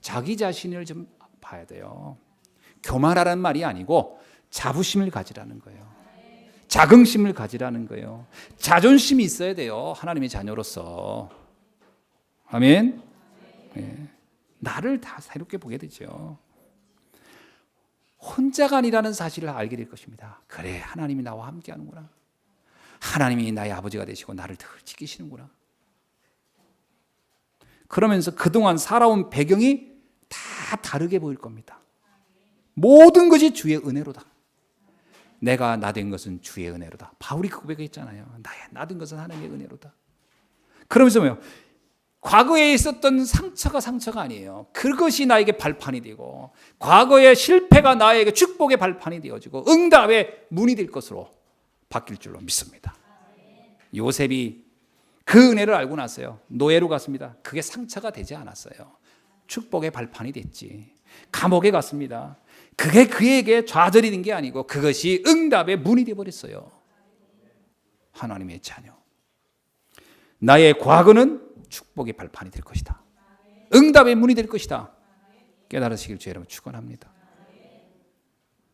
[SPEAKER 1] 자기 자신을 좀 봐야 돼요. 교만하라는 말이 아니고 자부심을 가지라는 거예요. 자긍심을 가지라는 거예요. 자존심이 있어야 돼요. 하나님의 자녀로서. 아멘. 네. 나를 다 새롭게 보게 되죠. 혼자가 아니라는 사실을 알게 될 것입니다. 그래, 하나님이 나와 함께 하는구나. 하나님이 나의 아버지가 되시고 나를 늘 지키시는구나. 그러면서 그동안 살아온 배경이 다 다르게 보일 겁니다. 모든 것이 주의 은혜로다. 내가 나 된 것은 주의 은혜로다. 바울이 그 고백했잖아요. 나 된 것은 하나님의 은혜로다. 그러면서 뭐요? 과거에 있었던 상처가 아니에요. 그것이 나에게 발판이 되고, 과거의 실패가 나에게 축복의 발판이 되어지고 응답의 문이 될 것으로 바뀔 줄로 믿습니다. 요셉이 그 은혜를 알고 났어요. 노예로 갔습니다. 그게 상처가 되지 않았어요. 축복의 발판이 됐지. 감옥에 갔습니다. 그게 그에게 좌절이 된 게 아니고 그것이 응답의 문이 되어버렸어요. 하나님의 자녀. 나의 과거는 축복의 발판이 될 것이다. 응답의 문이 될 것이다. 깨달으시길 주의 이름으로 축원합니다.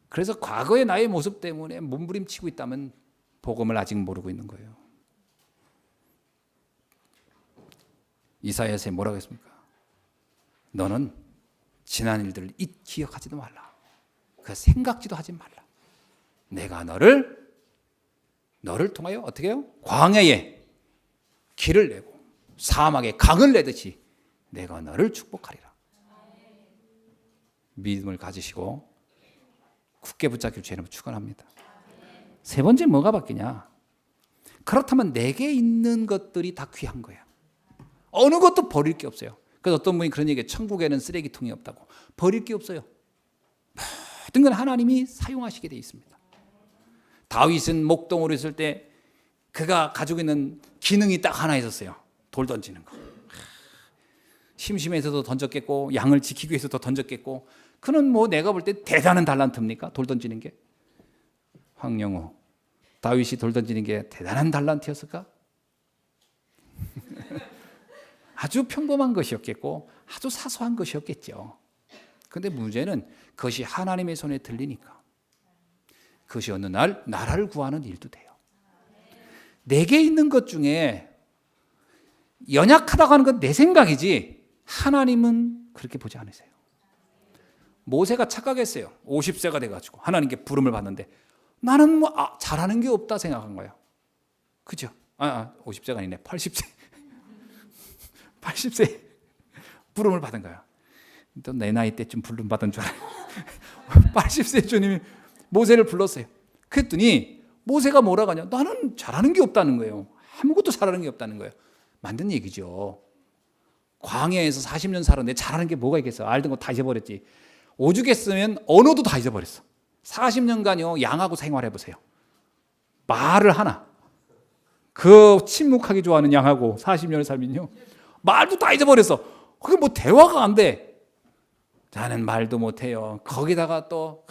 [SPEAKER 1] 그래서 과거의 나의 모습 때문에 몸부림치고 있다면 복음을 아직 모르고 있는 거예요. 이사야서에 뭐라고 했습니까? 너는 지난 일들을 기억하지도 말라. 그 생각지도 하지 말라. 내가 너를 통하여 어떻게 해요? 광야에 길을 내고 사막에 강을 내듯이 내가 너를 축복하리라. 믿음을 가지시고 굳게 붙잡길 주의 이름으로 축원합니다. 세 번째 뭐가 바뀌냐? 그렇다면 내게 있는 것들이 다 귀한 거야. 어느 것도 버릴 게 없어요. 그래서 어떤 분이 그런 얘기해요. 천국에는 쓰레기통이 없다고. 버릴 게 없어요. 모든 건 하나님이 사용하시게 되어 있습니다. 다윗은 목동으로 있을 때 그가 가지고 있는 기능이 딱 하나 있었어요. 돌 던지는 거. 심심해서도 던졌겠고 양을 지키기 위해서도 던졌겠고, 그는 뭐 내가 볼 때 대단한 달란트입니까? 돌 던지는 게. 황영호, 다윗이 돌 던지는 게 대단한 달란트였을까? 아주 평범한 것이었겠고 아주 사소한 것이었겠죠. 그런데 문제는 그것이 하나님의 손에 들리니까 그것이 어느 날 나라를 구하는 일도 돼요. 내게 있는 것 중에 연약하다고 하는 건 내 생각이지 하나님은 그렇게 보지 않으세요. 모세가 착각했어요. 50세가 돼가지고 하나님께 부름을 받는데 나는 뭐 잘하는 게 없다 생각한 거예요. 그죠? 50세가 아니네. 80세. 80세 부름을 받은 거예요. 또 내 나이 때쯤 부름 받은 줄 알아요. 80세 주님이 모세를 불렀어요. 그랬더니 모세가 뭐라고 하냐? 나는 잘하는 게 없다는 거예요. 아무것도 잘하는 게 없다는 거예요. 만든 얘기죠. 광야에서 40년 살았는데 잘하는 게 뭐가 있겠어? 알던 거 다 잊어버렸지. 오죽했으면 언어도 다 잊어버렸어. 40년간요 양하고 생활해보세요. 말을 하나, 그 침묵하기 좋아하는 양하고 40년을 살면요 말도 다 잊어버렸어. 그게 뭐 대화가 안 돼. 나는 말도 못해요. 거기다가 또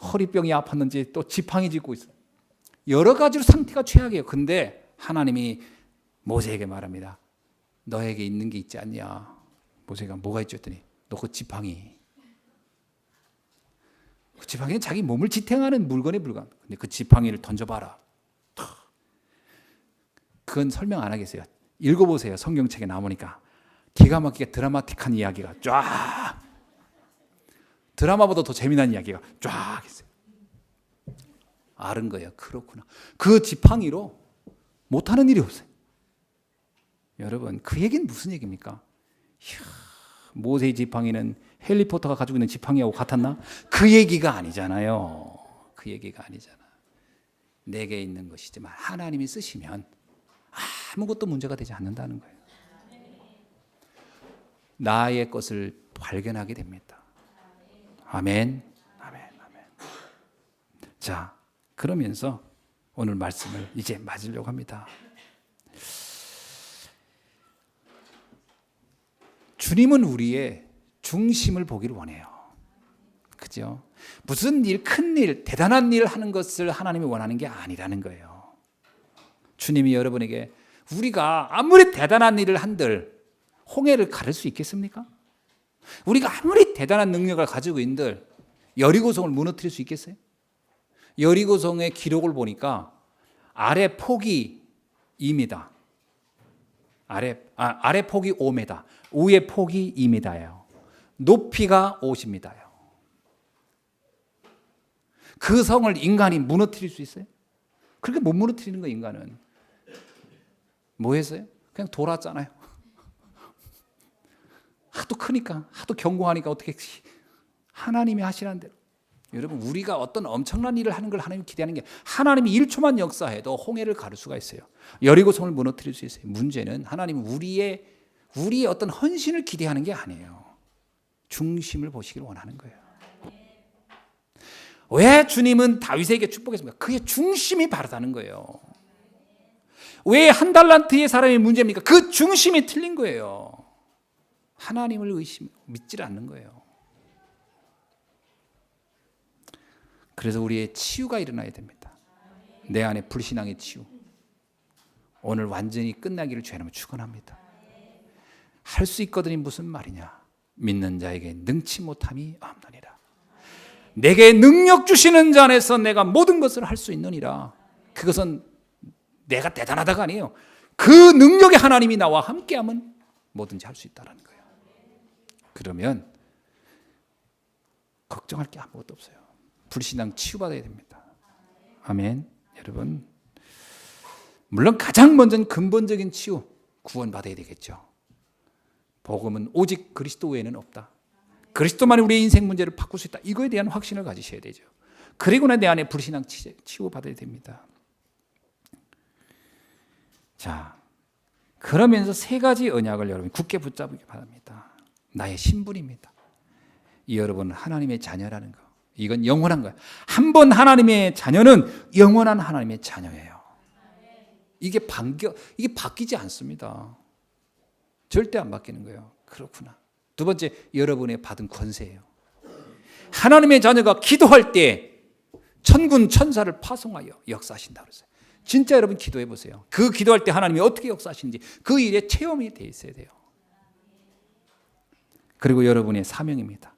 [SPEAKER 1] 허리병이 아팠는지 또 지팡이 짚고 있어. 여러 가지로 상태가 최악이에요. 근데 하나님이 모세에게 말합니다. 너에게 있는 게 있지 않냐? 모세가 뭐가 있죠? 했더니 너 그 지팡이. 그 지팡이는 자기 몸을 지탱하는 물건에 불과한. 근데 그 지팡이를 던져봐라. 그건 설명 안 하겠어요. 읽어보세요. 성경책에 나오니까 기가 막히게 드라마틱한 이야기가 쫙, 드라마보다 더 재미난 이야기가 쫙 있어요. 아는 거예요. 그렇구나. 그 지팡이로 못하는 일이 없어요. 여러분 그 얘기는 무슨 얘기입니까? 이야, 모세의 지팡이는 해리포터가 가지고 있는 지팡이하고 같았나? 그 얘기가 아니잖아요. 그 얘기가 아니잖아. 내게 있는 것이지만 하나님이 쓰시면 아무것도 문제가 되지 않는다는 거예요. 나의 것을 발견하게 됩니다. 아멘. 아멘. 아멘. 자, 그러면서 오늘 말씀을 이제 맞으려고 합니다. 주님은 우리의 중심을 보기를 원해요. 그죠? 무슨 일, 큰 일, 대단한 일 하는 것을 하나님이 원하는 게 아니라는 거예요. 주님이 여러분에게 우리가 아무리 대단한 일을 한들 홍해를 가를 수 있겠습니까? 우리가 아무리 대단한 능력을 가지고 있는들 여리고성을 무너뜨릴 수 있겠어요? 여리고성의 기록을 보니까 아래 폭이 2m, 아래 폭이 5m, 위에 폭이 2m예요. 높이가 50m예요. 그 성을 인간이 무너뜨릴 수 있어요? 그렇게 못 무너뜨리는 거예요. 인간은 뭐 했어요? 그냥 돌았잖아요. 하도 크니까, 하도 견고하니까 어떻게 하나님이 하시는 대로. 여러분 우리가 어떤 엄청난 일을 하는 걸 하나님이 기대하는 게 하나님이 1초만 역사해도 홍해를 가를 수가 있어요. 여리고성을 무너뜨릴 수 있어요. 문제는 하나님은 우리의 어떤 헌신을 기대하는 게 아니에요. 중심을 보시길 원하는 거예요. 왜 주님은 다윗에게 축복했습니까? 그의 중심이 바르다는 거예요. 왜 한 달란트의 사람이 문제입니까? 그 중심이 틀린 거예요. 하나님을 믿질 않는 거예요. 그래서 우리의 치유가 일어나야 됩니다. 내 안에 불신앙의 치유. 오늘 완전히 끝나기를 주님은 축원합니다. 할 수 있거든이 무슨 말이냐? 믿는 자에게 능치 못함이 없느니라. 내게 능력 주시는 자 안에서 내가 모든 것을 할 수 있느니라. 그것은 내가 대단하다가 아니에요. 그 능력의 하나님이 나와 함께하면 뭐든지 할 수 있다는 거예요. 그러면 걱정할 게 아무것도 없어요. 불신앙 치유받아야 됩니다. 아멘. 여러분 물론 가장 먼저는 근본적인 치유 구원받아야 되겠죠. 복음은 오직 그리스도 외에는 없다. 그리스도만이 우리의 인생 문제를 바꿀 수 있다. 이거에 대한 확신을 가지셔야 되죠. 그리고는 내 안에 불신앙 치유받아야 됩니다. 자, 그러면서 세 가지 언약을 여러분 굳게 붙잡기 바랍니다. 나의 신분입니다. 이 여러분은 하나님의 자녀라는 거. 이건 영원한 거예요. 한 번 하나님의 자녀는 영원한 하나님의 자녀예요. 이게 바뀌지 않습니다. 절대 안 바뀌는 거예요. 그렇구나. 두 번째, 여러분의 받은 권세예요. 하나님의 자녀가 기도할 때 천군 천사를 파송하여 역사하신다고 그랬어요. 진짜 여러분 기도해 보세요. 그 기도할 때 하나님이 어떻게 역사하시는지 그 일에 체험이 돼 있어야 돼요. 그리고 여러분의 사명입니다.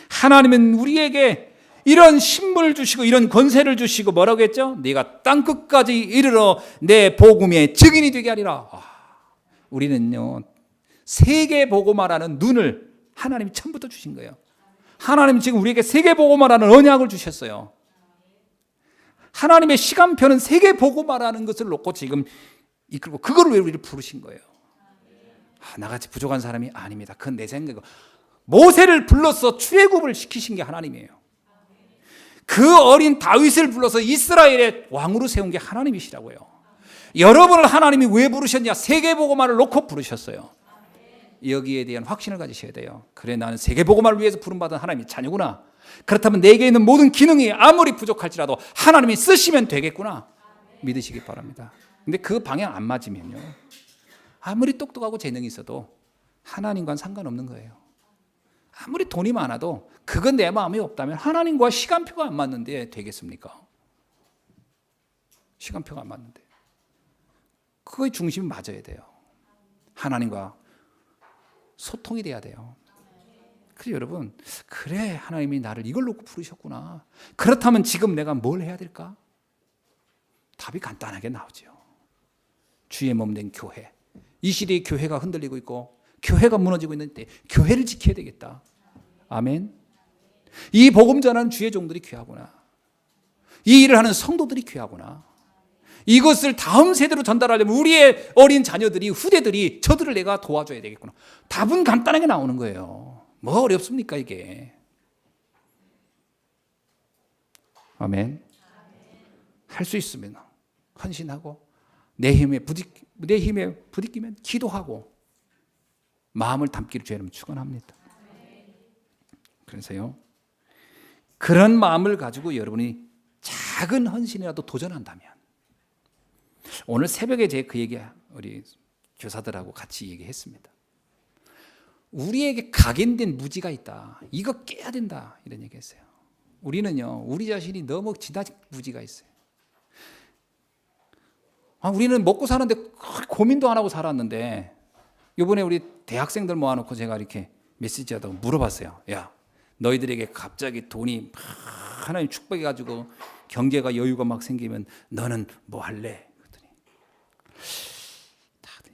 [SPEAKER 1] 하나님은 우리에게 이런 신분을 주시고 이런 권세를 주시고 뭐라고 했죠? 네가 땅끝까지 이르러 내 복음의 증인이 되게 하리라. 우리는요 세계 보고말하는 눈을 하나님이 처음부터 주신 거예요. 하나님은 지금 우리에게 세계 보고말하는 언약을 주셨어요. 하나님의 시간표는 세계 보고말하는 것을 놓고 지금 이끌고 그걸 왜 우리를 부르신 거예요? 나같이 부족한 사람이 아닙니다. 그건 내 생각이고 모세를 불러서 출애굽을 시키신 게 하나님이에요. 그 어린 다윗을 불러서 이스라엘의 왕으로 세운 게 하나님이시라고요. 여러분을 하나님이 왜 부르셨냐? 세계복음화를 놓고 부르셨어요. 여기에 대한 확신을 가지셔야 돼요. 그래, 나는 세계복음화를 위해서 부름받은 하나님의 자녀구나. 그렇다면 내게 있는 모든 기능이 아무리 부족할지라도 하나님이 쓰시면 되겠구나 믿으시기 바랍니다. 근데 그 방향 안 맞으면요, 아무리 똑똑하고 재능이 있어도 하나님과는 상관없는 거예요. 아무리 돈이 많아도 그건 내 마음에 없다면 하나님과 시간표가 안 맞는데 되겠습니까? 시간표가 안 맞는데 그거의 중심이 맞아야 돼요. 하나님과 소통이 돼야 돼요. 그래서 여러분, 그래, 하나님이 나를 이걸 놓고 부르셨구나. 그렇다면 지금 내가 뭘 해야 될까? 답이 간단하게 나오죠. 주의 몸된 교회. 이 시대의 교회가 흔들리고 있고 교회가 무너지고 있는데 교회를 지켜야 되겠다. 아멘. 이 복음 전하는 주의 종들이 귀하구나. 이 일을 하는 성도들이 귀하구나. 이것을 다음 세대로 전달하려면 우리의 어린 자녀들이, 후대들이, 저들을 내가 도와줘야 되겠구나. 답은 간단하게 나오는 거예요. 뭐 어렵습니까 이게? 아멘. 할 수 있으면 헌신하고 내 힘에 부딪히면 기도하고 마음을 담기를 주의 이름으로 축원합니다. 그래서요, 그런 마음을 가지고 여러분이 작은 헌신이라도 도전한다면, 오늘 새벽에 제가 그 얘기 우리 교사들하고 같이 얘기했습니다. 우리에게 각인된 무지가 있다. 이거 깨야 된다. 이런 얘기했어요. 우리는요, 우리 자신이 너무 지나친 무지가 있어요. 우리는 먹고 사는데 고민도 안 하고 살았는데, 이번에 우리 대학생들 모아놓고 제가 이렇게 메시지하다가 물어봤어요. 야, 너희들에게 갑자기 돈이 하나님 축복해가지고 경제가 여유가 막 생기면 너는 뭐 할래? 그랬더니 다들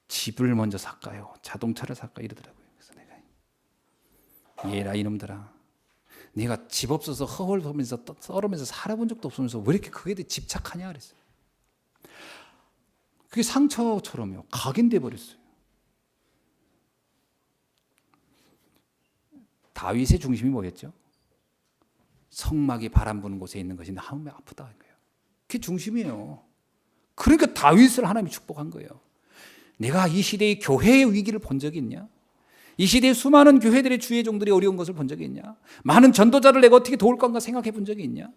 [SPEAKER 1] 집을 먼저 살까요? 자동차를 살까? 이러더라고요. 그래서 내가, 얘라 이놈들아, 네가 집 없어서 허헐하면서 썰으면서 살아본 적도 없으면서 왜 이렇게 그게 집착하냐 그랬어요. 그게 상처처럼요, 각인돼 버렸어요. 다윗의 중심이 뭐였죠? 성막이 바람 부는 곳에 있는 것이 마음이 아프다. 그게 중심이에요. 그러니까 다윗을 하나님이 축복한 거예요. 내가 이 시대의 교회의 위기를 본 적이 있냐? 이 시대의 수많은 교회들의 주의 종들이 어려운 것을 본 적이 있냐? 많은 전도자를 내가 어떻게 도울 건가 생각해 본 적이 있냐?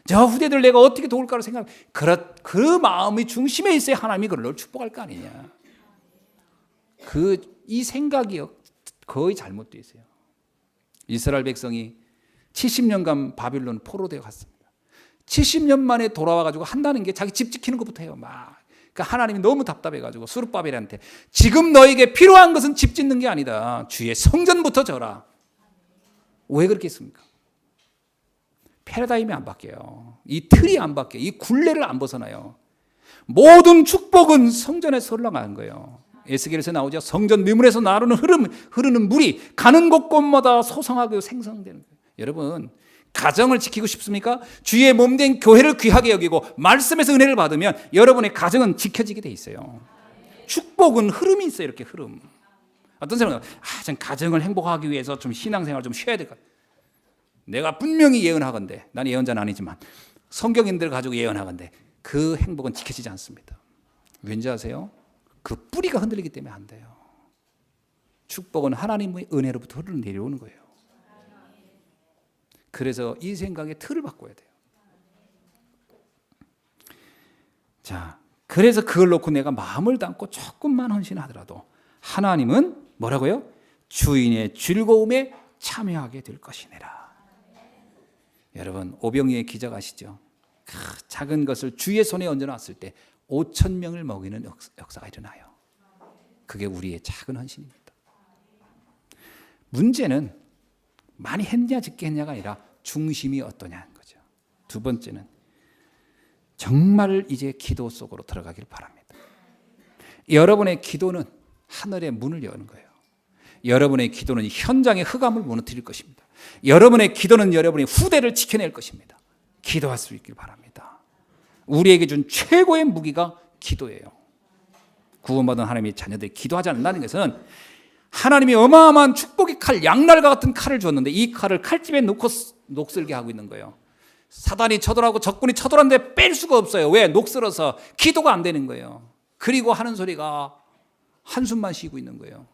[SPEAKER 1] 저 후대들 내가 어떻게 도울까를 생각. 그 마음의 중심에 있어야 하나님이 그를 축복할 거 아니냐? 이 생각이 거의 잘못되어 있어요. 이스라엘 백성이 70년간 바빌론 포로되어 갔습니다. 70년 만에 돌아와가지고 한다는 게 자기 집 지키는 것부터 해요. 그러니까 하나님이 너무 답답해가지고 스룹바벨한테, 지금 너에게 필요한 것은 집 짓는 게 아니다. 주의 성전부터 져라. 왜 그렇게 했습니까? 패러다임이 안 바뀌어요. 이 틀이 안 바뀌어요. 이 굴레를 안 벗어나요. 모든 축복은 성전에서 흘러가는 거예요. 에스겔에서 나오죠. 성전 미문에서 나르는 흐르는 물이 가는 곳곳마다 소성하고 생성되는 거예요. 여러분, 가정을 지키고 싶습니까? 주의 몸된 교회를 귀하게 여기고 말씀에서 은혜를 받으면 여러분의 가정은 지켜지게 돼 있어요. 축복은 흐름이 있어요. 이렇게 흐름. 어떤 사람은 전 가정을 행복하기 위해서 좀 신앙생활 좀 쉬어야 될 것 같아요. 내가 분명히 예언하건대, 나는 예언자는 아니지만 성경인들 가지고 예언하건대 그 행복은 지켜지지 않습니다. 왠지 아세요? 그 뿌리가 흔들리기 때문에 안 돼요. 축복은 하나님의 은혜로부터 흘러내려오는 거예요. 그래서 이 생각의 틀을 바꿔야 돼요. 자, 그래서 그걸 놓고 내가 마음을 담고 조금만 헌신하더라도 하나님은 뭐라고요? 주인의 즐거움에 참여하게 될 것이니라. 여러분, 오병이의 기적 아시죠? 작은 것을 주의 손에 얹어놨을 때 5,000명을 먹이는 역사가 일어나요. 그게 우리의 작은 헌신입니다. 문제는 많이 했냐 적게 했냐가 아니라 중심이 어떠냐는 거죠. 두 번째는 정말 이제 기도 속으로 들어가길 바랍니다. 여러분의 기도는 하늘의 문을 여는 거예요. 여러분의 기도는 현장의 흑암을 무너뜨릴 것입니다. 여러분의 기도는 여러분의 후대를 지켜낼 것입니다. 기도할 수 있길 바랍니다. 우리에게 준 최고의 무기가 기도예요. 구원받은 하나님의 자녀들이 기도하지 않는다는 것은 하나님이 어마어마한 축복의 칼, 양날과 같은 칼을 주었는데 이 칼을 칼집에 놓고 녹슬게 하고 있는 거예요. 사단이 쳐들어가고 적군이 쳐들어왔는데 뺄 수가 없어요. 왜? 녹슬어서 기도가 안 되는 거예요. 그리고 하는 소리가 한숨만 쉬고 있는 거예요.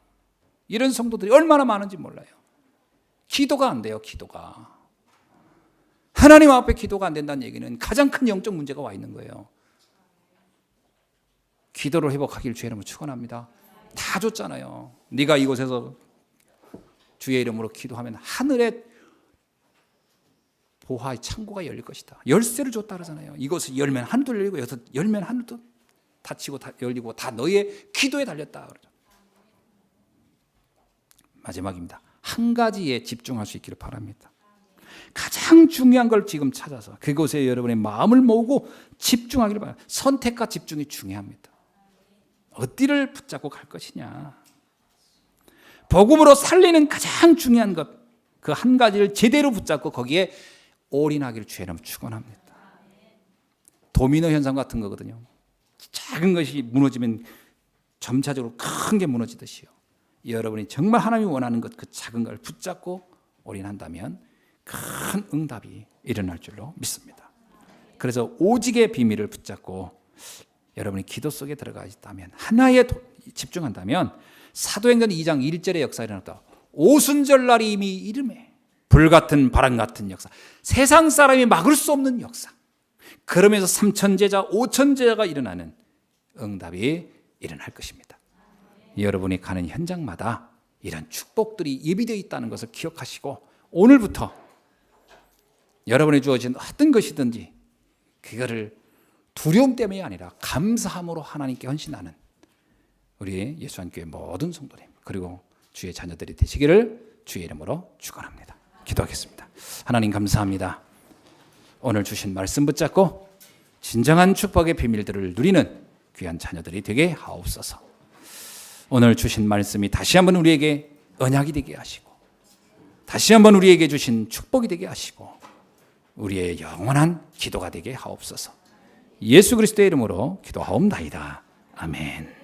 [SPEAKER 1] 이런 성도들이 얼마나 많은지 몰라요. 기도가 안 돼요. 기도가. 하나님 앞에 기도가 안 된다는 얘기는 가장 큰 영적 문제가 와 있는 거예요. 기도를 회복하기를 주의 이름으로 축원합니다. 다 줬잖아요. 네가 이곳에서 주의 이름으로 기도하면 하늘에 보화의 창고가 열릴 것이다. 열쇠를 줬다 그러잖아요. 이것을 열면 하늘도 열리고 여기서 열면 하늘도 닫히고 다 열리고 다 너의 기도에 달렸다 그러죠. 마지막입니다. 한 가지에 집중할 수 있기를 바랍니다. 가장 중요한 걸 지금 찾아서 그곳에 여러분의 마음을 모으고 집중하기를 바랍니다. 선택과 집중이 중요합니다. 어디를 붙잡고 갈 것이냐. 복음으로 살리는 가장 중요한 것, 그 한 가지를 제대로 붙잡고 거기에 올인하기를 주의 이름으로 축원합니다. 도미노 현상 같은 거거든요. 작은 것이 무너지면 점차적으로 큰 게 무너지듯이요. 여러분이 정말 하나님이 원하는 것, 그 작은 걸 붙잡고 올인한다면 큰 응답이 일어날 줄로 믿습니다. 그래서 오직의 비밀을 붙잡고 여러분이 기도 속에 들어가 있다면, 하나에 집중한다면 사도행전 2장 1절의 역사가 일어났다. 오순절날이 이미 이름에 불같은 바람 같은 역사, 세상 사람이 막을 수 없는 역사, 그러면서 3,000제자 5,000제자가 일어나는 응답이 일어날 것입니다. 여러분이 가는 현장마다 이런 축복들이 예비되어 있다는 것을 기억하시고 오늘부터 여러분이 주어진 어떤 것이든지 그거를 두려움 때문이 아니라 감사함으로 하나님께 헌신하는 우리 예수안교회 모든 성도님 그리고 주의 자녀들이 되시기를 주의 이름으로 축원합니다. 기도하겠습니다. 하나님 감사합니다. 오늘 주신 말씀 붙잡고 진정한 축복의 비밀들을 누리는 귀한 자녀들이 되게 하옵소서. 오늘 주신 말씀이 다시 한번 우리에게 언약이 되게 하시고 다시 한번 우리에게 주신 축복이 되게 하시고 우리의 영원한 기도가 되게 하옵소서. 예수 그리스도의 이름으로 기도하옵나이다. 아멘.